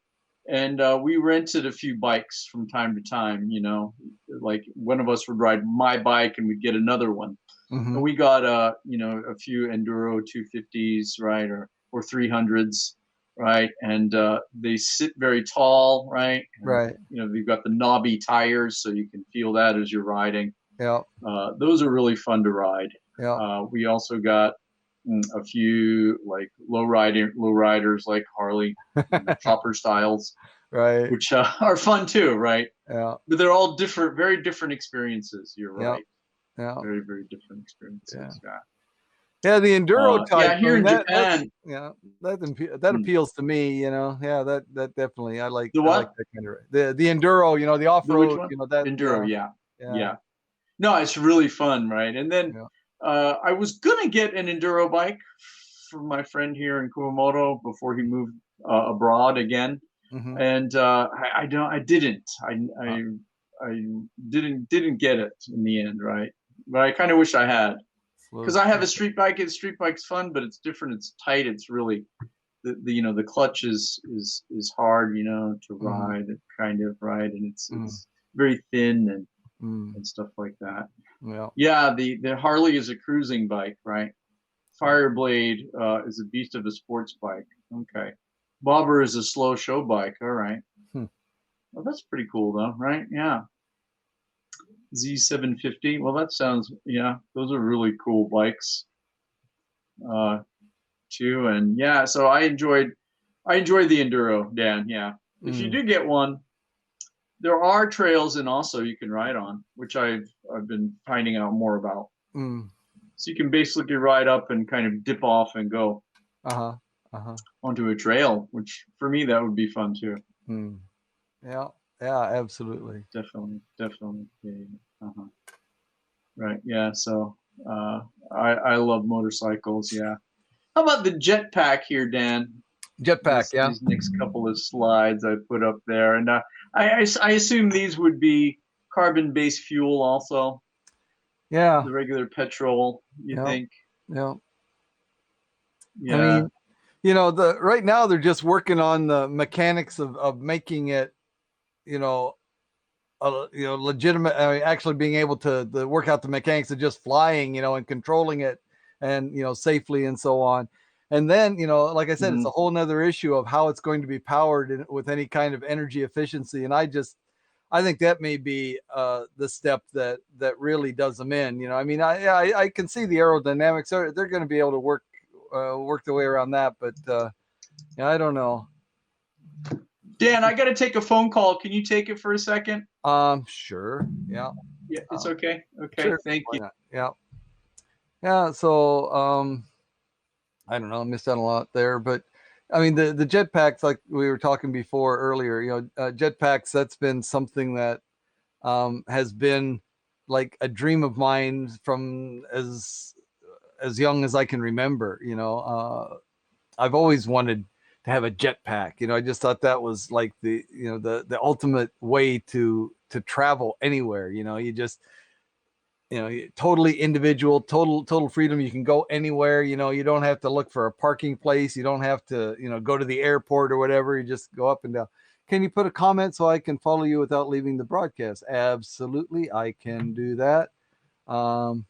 and we rented a few bikes from time to time, you know, like one of us would ride my bike and we'd get another one, and Hmm. we got you know, a few enduro 250s, right, or 300s, right, and they sit very tall, right, and Right. you know, you've got the knobby tires so you can feel that as you're riding. Yeah. Those are really fun to ride. Yeah. We also got a few like low riders like Harley, chopper styles, Right. which are fun too, right? Yeah. But they're all different, very different experiences. You're Yeah. right. Yeah. Very, very different Yeah. experiences. Yeah. Yeah, the enduro type. Yeah. I Here mean, in that's Japan, yeah, that mm, appeals to me. Yeah, that definitely. the I like what? that kind of the enduro. The off The which road. one? That Enduro. Yeah. yeah, Yeah. No, it's really fun, right? And then yeah. I was gonna get an enduro bike for my friend here in Kumamoto before he moved abroad again, Hmm. and I don't, Uh, I didn't get it in the end, right? But I kind of wish I had, because slow. I have a street bike. And street bike's fun, but it's different. It's tight. It's really the you know, the clutch is hard, you know, to Mm-hmm. ride, kind of, right, and Mm, it's very thin mm, and stuff like that. yeah. Yeah, the Harley is a cruising bike, right? Fireblade is a beast of a sports bike. Okay. Bobber is a slow show bike. All right. Hmm. Well, that's pretty cool, though, right? Yeah. Z750. Well, that sounds, yeah, those are really cool bikes, uh, too. And yeah, so I enjoyed the Enduro, Dan. Yeah. If you Mm, do get one, there are trails and also you can ride on, which I've been finding out more about. mm. So you can basically ride up and kind of dip off and go Uh-huh. Uh-huh. onto a trail, which for me that would be fun too. Mm. Yeah. Yeah. Absolutely. Definitely, definitely. Yeah, yeah. Uh-huh. Right. Yeah. So uh, I love motorcycles. Yeah. How about the jetpack here, Dan? Jetpack. This Yeah. these next couple of slides I put up there, and I assume these would be carbon-based fuel, also Yeah. the regular petrol. You Yeah. think? Yeah. I Yeah. mean, the right now they're just working on the mechanics of making it, you know, legitimate. I mean, actually being able to work out the mechanics of just flying, and controlling it, and safely and so on. And then, like I said, it's Hmm. a whole nother issue of how it's going to be powered with any kind of energy efficiency. And I think that may be the step that really does them in. I mean, I can see the aerodynamics. They're going to be able to work their way around that, but yeah, I don't know. Dan, I got to take a phone call. Can you take it for a second? Sure. Yeah. Yeah, it's Uh, okay. Okay, sure. thank Why you. not? Yeah. Yeah. So, I don't know, I missed out a lot there, but I mean, the jetpacks, like we were talking before earlier, jetpacks, that's been something that has been like a dream of mine from as young as I can remember. I've always wanted to have a jetpack. I just thought that was like the ultimate way to travel anywhere. You just totally individual, total freedom. You can go anywhere. You don't have to look for a parking place. You don't have to go to the airport or whatever. You just go up and down. Can you put a comment so I can follow you without leaving the broadcast? Absolutely, I can do that. um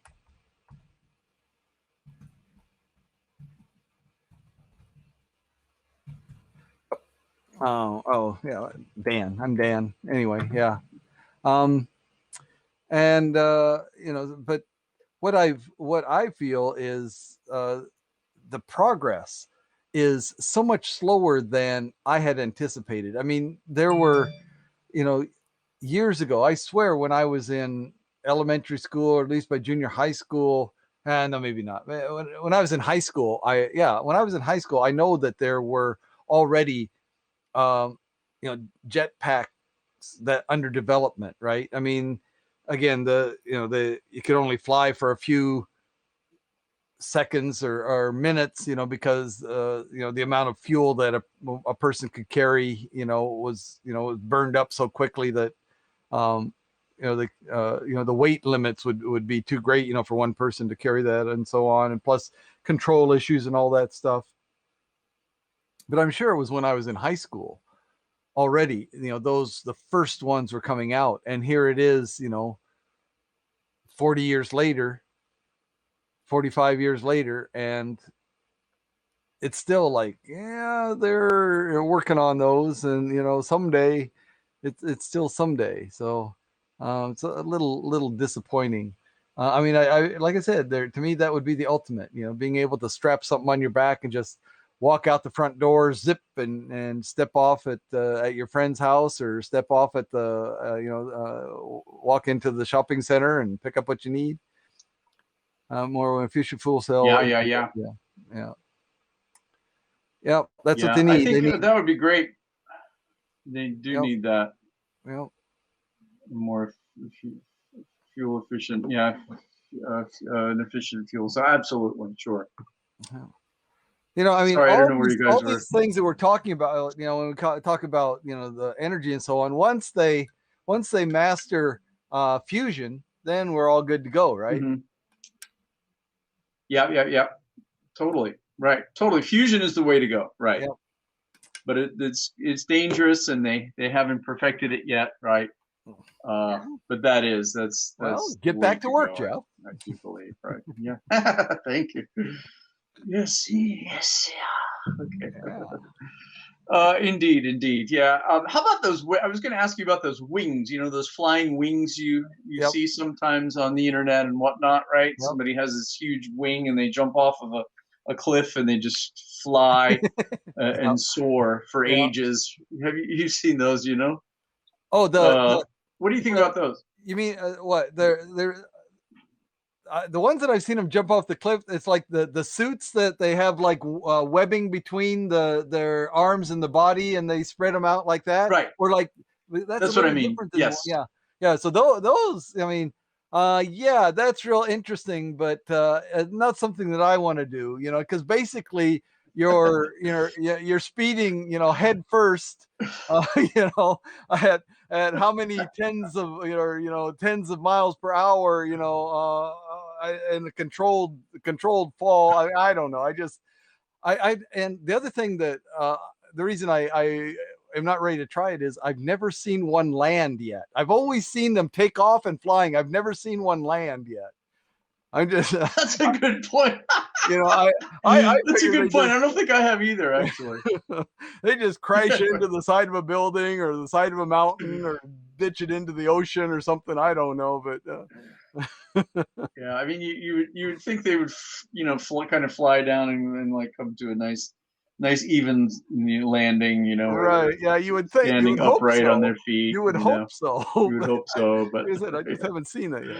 oh yeah, Dan. I'm Dan anyway. Yeah. um and but what I feel is the progress is so much slower than I had anticipated. I mean, there were, you know, years ago, I swear, when I was in elementary school, or at least by junior high school, no, maybe not. When I was in high school, when I was in high school, I know that there were already, um, jetpacks that under development, right? I mean, again, you could only fly for a few seconds or minutes, because the amount of fuel that a person could carry, was burned up so quickly that the weight limits would be too great, for one person to carry that, and so on, and plus control issues and all that stuff. But I'm sure it was when I was in high school already, the first ones were coming out, and here it is, 40 years later, 45 years later, and it's still like, yeah, they're working on those, and someday it's still someday. So it's a little disappointing. I mean, I like I said, to me that would be the ultimate, being able to strap something on your back and just walk out the front door, zip, and step off at your friend's house, or step off at walk into the shopping center and pick up what you need. More of a fuel cell. Yeah. That's what they need. I think they need, that would be great. They do need that. Well, more fuel efficient, an efficient fuel. So absolutely, sure. I mean, sorry, I don't know where you guys these things that we're talking about, when we talk about, the energy and so on, once they master fusion, then we're all good to go, right? Mm-hmm. Yeah. Totally. Right. Totally. Fusion is the way to go. Right. Yep. But it's dangerous, and they haven't perfected it yet. Right. But that's well, get back to work, go, Jeff. I do believe. Right. Yeah. Thank you. Yes. Okay. Yeah. Indeed. Yeah. How about those? I was going to ask you about those wings. Those flying wings you see sometimes on the internet and whatnot, right? Yep. Somebody has this huge wing and they jump off of a cliff and they just fly and soar for ages. Have you seen those? Oh, what do you think about those? You mean what? They're the ones that I've seen them jump off the cliff, it's like the suits that they have, like webbing between their arms and the body, and they spread them out like that. Right. Or like that's what I mean. Yes. Yeah. So those, I mean, that's real interesting, but not something that I want to do. Because basically you're speeding, head first, at how many tens of miles per hour, in a controlled fall. I don't know. And the other thing that the reason I am not ready to try it is I've never seen one land yet. I've always seen them take off and flying. I've never seen one land yet. I'm just that's a good point. That's a good point. I don't think I have either, actually. They just crash into the side of a building or the side of a mountain or ditch it into the ocean or something. I don't know, but yeah, I mean, you would think they would, kind of fly down and like come to a nice even landing, right? Yeah, you would think, standing upright on their feet. You would hope so. You would hope so, but I just haven't seen that yet.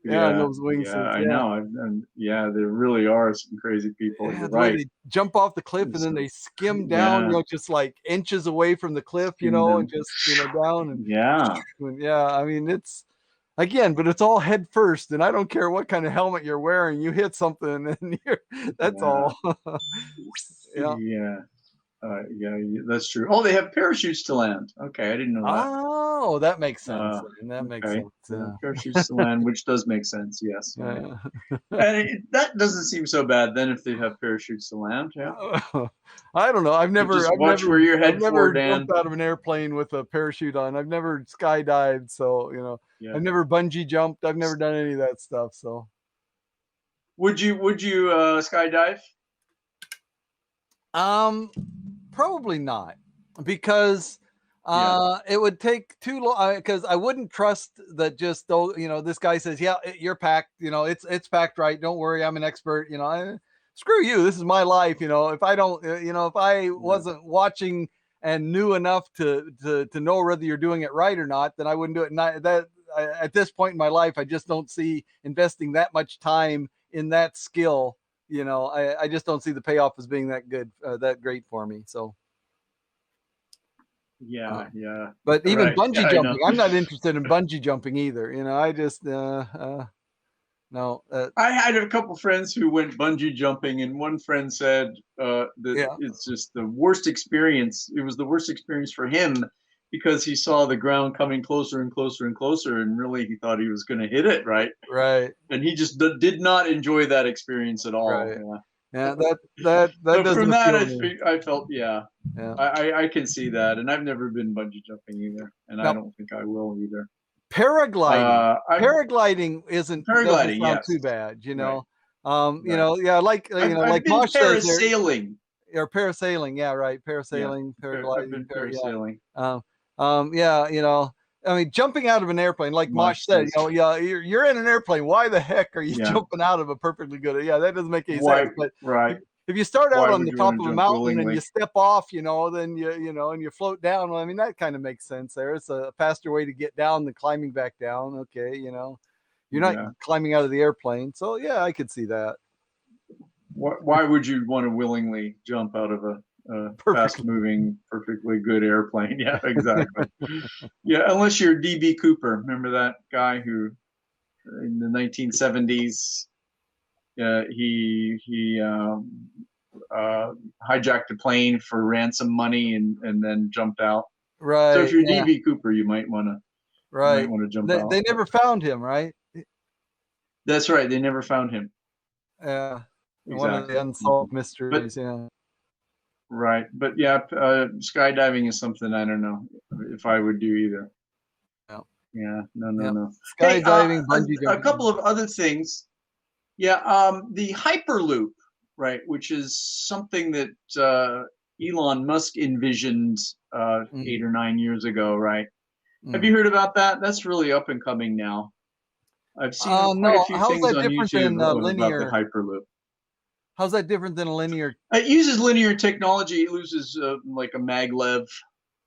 Yeah, those wingsuits. I know. There really are some crazy people. You're right. They jump off the cliff and then they skim down, just like inches away from the cliff, and just down. And I mean, it's but it's all head first, and I don't care what kind of helmet you're wearing. You hit something, and that's all. That's true. Oh, they have parachutes to land. Okay, I didn't know that. Oh, that makes sense. Makes sense. Parachutes to land, which does make sense. Yes. And that doesn't seem so bad then if they have parachutes to land. Yeah. I don't know. I've never where your head for, Dan. Jumped out of an airplane with a parachute on. I've never skydived, so I've never bungee jumped. I've never done any of that stuff. So, would you skydive? Probably not, because it would take too long, because I wouldn't trust that just though, this guy says, yeah, you're packed, it's packed right. Don't worry. I'm an expert, screw you, this is my life. If I don't, if I wasn't watching and knew enough to know whether you're doing it right or not, then I wouldn't do it. At this point in my life, I just don't see investing that much time in that skill. I just don't see the payoff as being that good, that great for me. So. Yeah, yeah. But even Right. bungee Yeah, I know. jumping, I'm not interested in bungee jumping either. I just no. I had a couple friends who went bungee jumping, and one friend said that Yeah. it's just the worst experience. It was the worst experience for him because he saw the ground coming closer and closer and closer, and really he thought he was going to hit it, right? Right. And he just did not enjoy that experience at all. Right. Yeah. Yeah. That So doesn't from that, appeal to me. I felt, yeah, Yeah. I can see that, and I've never been bungee jumping either, and I Now, don't think I will either. paragliding. I'm Paragliding doesn't paragliding, sound yes, too bad. right, right. Yeah, like I've like been Mosh says there, parasailing. or parasailing. Yeah, right. Yeah, Parasailing, I've paragliding. been parasailing. Um, yeah, I mean, jumping out of an airplane, like Mosh Mosh said, says, yeah, you're in an airplane. Why the heck are you yeah. jumping out of a perfectly good? Yeah, that doesn't make any Why? sense. But Right. if you start out Why on would the you want top to of a jump mountain and you willingly? step off, then and you float down. Well, I mean, that kind of makes sense there. It's a faster way to get down than climbing back down. Okay, you're not Yeah. climbing out of the airplane. So yeah, I could see that. Why would you want to willingly jump out of a Perfectly. fast-moving, perfectly good airplane? Yeah, exactly. Yeah, unless you're DB Cooper. Remember that guy who, in the 1970s, he hijacked a plane for ransom money and then jumped out. So if Right. you're Yeah. DB Cooper, you might want Right. to jump They, out. they never found him, right? That's right. They never found him. Yeah. One of Exactly. the unsolved But mysteries. Yeah. right. But yeah, skydiving is something I don't know if I would do either. Yeah. Yeah. No. Yeah. No. Hey, Skydiving, bungee a jumping. couple of other things. Yeah. The Hyperloop, right, which is something that Elon Musk envisioned 8 or 9 years ago, right? Have you heard about that? That's really up and coming now. I've seen quite a No. few How's things that on different YouTube than about the linear? Hyperloop. How's that different than a linear? It uses linear technology. It uses like a maglev,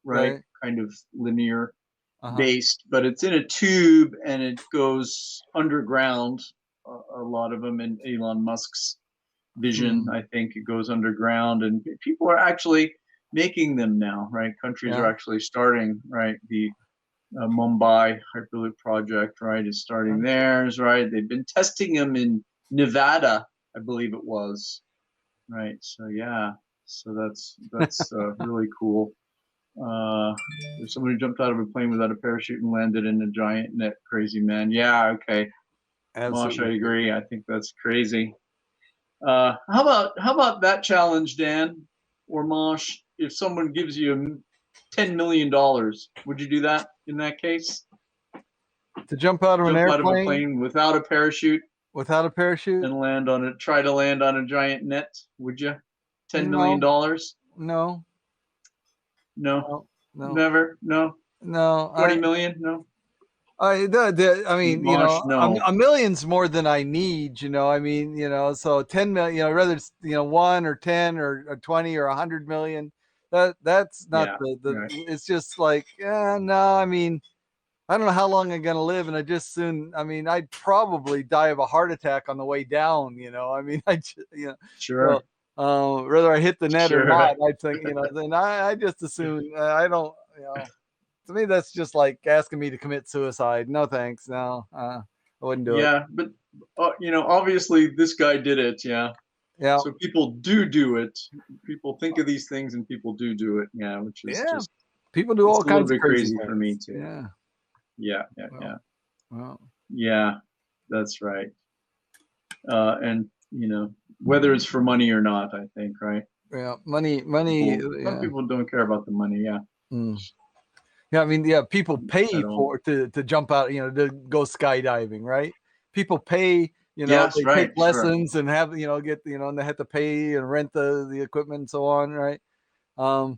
right? Right. Kind of linear Uh-huh. based, but it's in a tube and it goes underground. A lot of them in Elon Musk's vision, I think it goes underground, and people are actually making them now, right? Countries are Yeah. actually starting, right? The Mumbai Hyperloop project, right, is starting theirs, right? They've been testing them in Nevada, I believe it was, right? So yeah, so that's really cool. There's somebody who jumped out of a plane without a parachute and landed in a giant net. Crazy man. Yeah, okay. Mosh, I Absolutely. agree. I think that's crazy. How about that challenge, Dan or Mosh? If someone gives you $10 million, would you do that in that case? To jump out of an Jump out of a airplane plane without a parachute without a parachute? and try to land on a giant net? Would you? $10 million? No. No, No. No. never. No. No. 20 million? No. I mean, Mosh, no. a million's more than I need, I mean, so 10 million, whether it's, 1 or 10 or 20 or 100 million, that's not Yeah. Right. it's just like, no, I mean, I don't know how long I'm going to live. And I mean, I'd probably die of a heart attack on the way down, I mean, Sure. so, whether I hit the net or Sure. not, I think, then I just assume, I don't, to me, that's just like asking me to commit suicide. No, thanks. No, I wouldn't do it. Yeah, but obviously this guy did it. Yeah. Yeah. So people do it. People think of these things, and people do it. Yeah, which is just people do all it's a little kinds of bit crazy crazy things. for me too. Yeah. Yeah. Well, Yeah, that's right. And whether it's for money or not, I think, right? yeah, money. Some people don't care about the money. Yeah. Yeah, I mean, people pay At all. to jump out, to go skydiving, right? People pay, Yes, they right, take sure. lessons and have, get, and they have to pay and rent the equipment and so on, right? Paul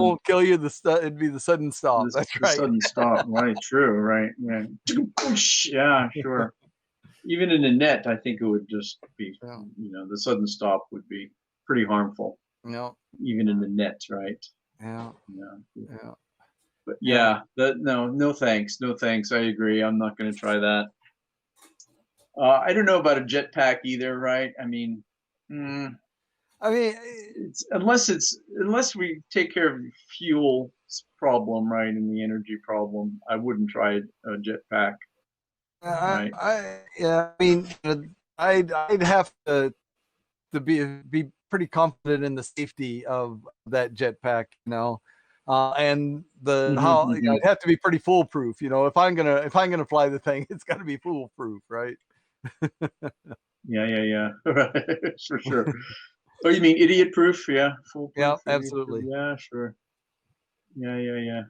won't kill you. It'd be the sudden stop. That's The right. sudden stop. Right. True. Right. Yeah. Yeah. Sure. even in the net, I think it would just be, Yeah. the sudden stop would be pretty harmful, Yeah. even in the net, right? Yeah. Yeah. Yeah. But Yeah. yeah, no thanks, no thanks. I agree. I'm not going to try that. I don't know about a jetpack either, right? I mean, mm, I mean, unless we take care of the fuel problem, right, and the energy problem, I wouldn't try a jetpack, right? yeah, I mean, I'd have to be pretty confident in the safety of that jetpack, and the Hmm how hmm it'd have to be pretty foolproof. If I'm gonna fly the thing, it's got to be foolproof, right? Yeah. For sure. Oh, you mean idiot proof? Yeah, Yeah, foolproof, idiot proof. absolutely. Yeah, sure. Yeah.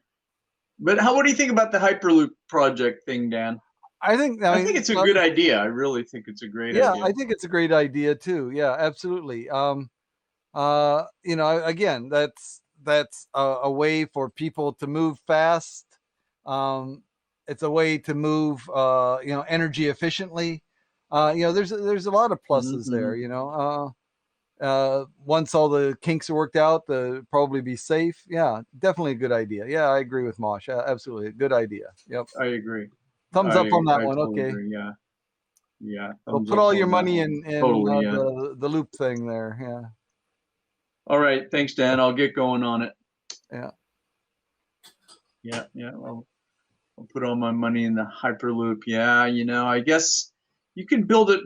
But what do you think about the Hyperloop project thing, Dan? I think, I I think mean, it's a good idea. I really think it's a great yeah, idea. I think it's a great idea too. Yeah, absolutely. Again, that's a way for people to move fast. Um, it's a way to move, energy efficiently. There's a lot of Hmm pluses there. hmm Once all the kinks are worked out, the probably be safe. Yeah, definitely a good idea. Yeah, I agree with Mosh. Absolutely, good idea. Yep. I agree. Thumbs up on that I one. totally Okay. agree. Yeah. Well, Thumbs put up all your on that money one. in Totally. Yeah. the loop thing there. Yeah. All right. Thanks, Dan. I'll get going on it. Yeah. Yeah. I'll put all my money in the Hyperloop. Yeah. I guess you can build it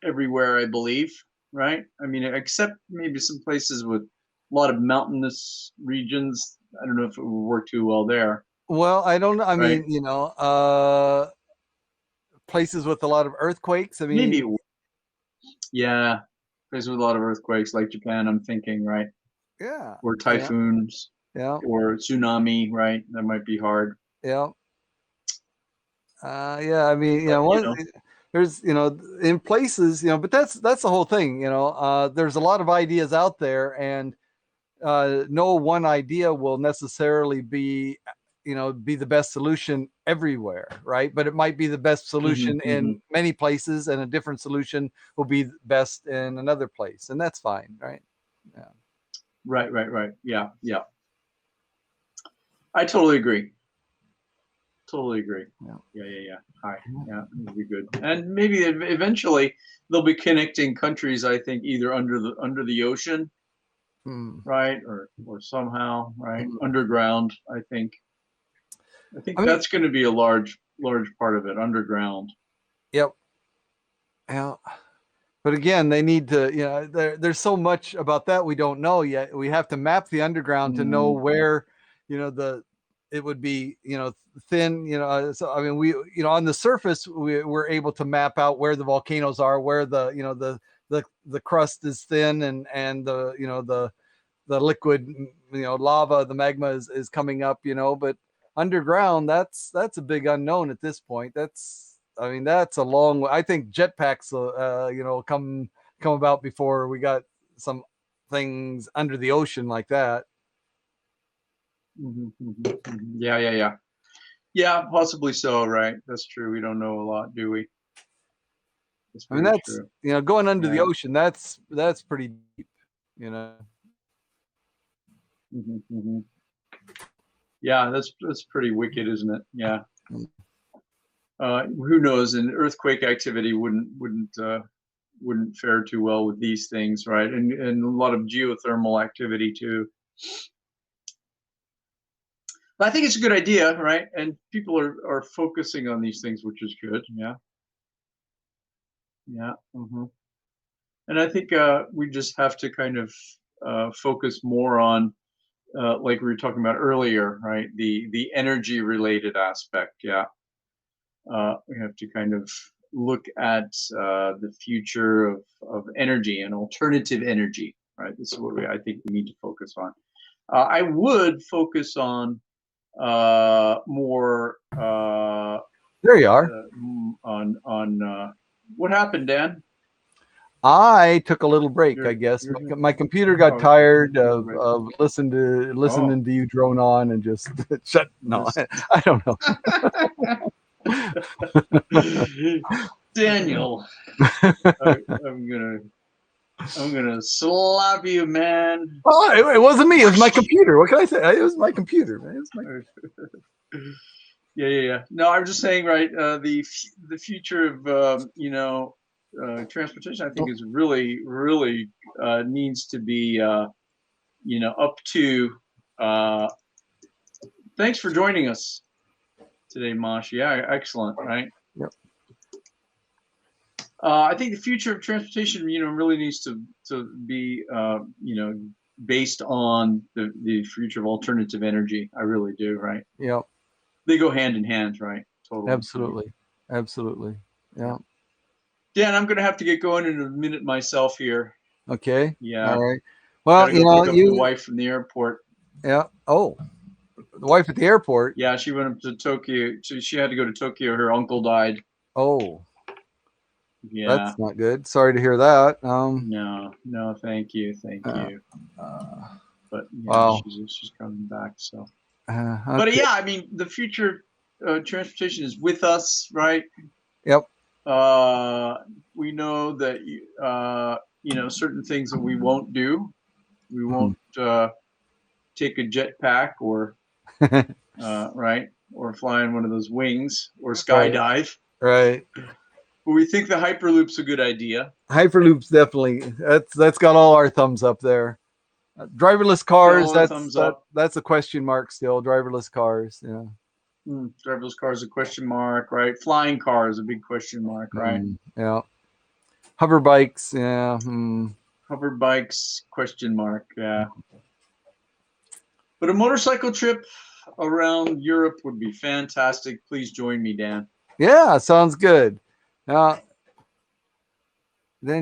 everywhere, I believe. Right. I mean, except maybe some places with a lot of mountainous regions. I don't know if it would work too well there. Well, I don't know. I Right. mean, places with a lot of earthquakes. I Maybe. mean, Yeah. Places with a lot of earthquakes, like Japan. I'm thinking, right, yeah, or yeah, typhoons yeah, or tsunami. Right. That might be hard. yeah. Yeah, I mean, But there's, in places, but that's the whole thing. There's a lot of ideas out there, and no one idea will necessarily be the best solution everywhere, right? But it might be the best hmm solution hmm in many places, and a different solution will be best in another place, and that's fine, right? Yeah. right. Yeah. I totally agree. Totally agree. Yeah. Yeah. Hi. Yeah, it'll be good. And maybe eventually they'll be connecting countries. I think either under the ocean, Hmm. right, or somehow, right, Hmm. underground. I I think mean, that's going to be a large part of it, underground. yep. Yeah. But again, they need to, there's so much about that we don't know yet. We have to map the underground to know Mm, where, the it would be, thin, so I mean, on the surface we're able to map out where the volcanoes are, where the crust is thin, and the liquid, lava, the magma is coming up, but underground, that's a big unknown at this point. I mean, that's a long way. I think jetpacks will, come about before we got some things under the ocean like that. Yeah. Yeah, possibly so, right? That's true. We don't know a lot, do we? That's I mean, very that's, true. going under the Yeah. ocean. That's pretty deep, you know. Hmm Yeah, that's pretty wicked, isn't it? Yeah. Who knows? And earthquake activity wouldn't fare too well with these things, right? And a lot of geothermal activity too. But I think it's a good idea, right? And people are focusing on these things, which is good. Yeah. And I think we just have to kind of focus more on, like we were talking about earlier, right? The energy related aspect. Yeah. We have to kind of look at the future of energy and alternative energy, right? This is what I think we need to focus on. I would focus on more There you are. on what happened, Dan? I took a little break, I You're, guess. you're My computer got oh, tired right. of Oh. listening to you drone on and just shut. No, I don't know. Daniel, I'm gonna slap you, man. Oh, it wasn't me. It was my computer. What can I say? It was my computer, man. It was my... Yeah. No, I'm just saying, right? The future of transportation, I think, is really needs to be up to. Thanks for joining us today, Mosh. Yeah, excellent, right? Yep. I think the future of transportation, really needs to be, based on the future of alternative energy. I really do, right? Yep. They go hand in hand, right? Totally. Absolutely. Yeah. Dan, I'm going to have to get going in a minute myself here. Okay. Yeah. All right. Well, pick up the wife from the airport. Yeah. Oh, the wife at the airport. Yeah, she went up to Tokyo. She had to go to Tokyo. Her uncle died. Oh. Yeah. That's not good. Sorry to hear that. No, thank you. But yeah, wow. she's coming back. So, okay. But yeah, I mean, the future transportation is with us, right? Yep. We know that certain things that we won't do. We won't take a jetpack or right, or fly on one of those wings or skydive. Right. But we think the Hyperloop's a good idea. Hyperloop's definitely that's got all our thumbs up there. Driverless cars, that's a question mark still. Driverless cars, yeah. Driverless cars, a question mark, right? Flying cars, a big question mark, right? Yeah. Hover bikes, yeah. Hover bikes, question mark, yeah. But a motorcycle trip around Europe would be fantastic. Please join me, Dan. Yeah, sounds good. Then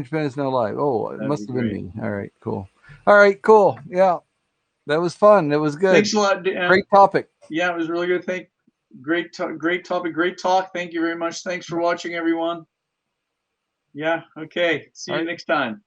Japan is now live. Oh, it must have been me. All right, cool. Yeah, that was fun. It was good. Thanks a lot, Dan. Great topic. Yeah, it was really good. Great topic. Great talk. Thank you very much. Thanks for watching, everyone. Yeah. Okay. See you next time.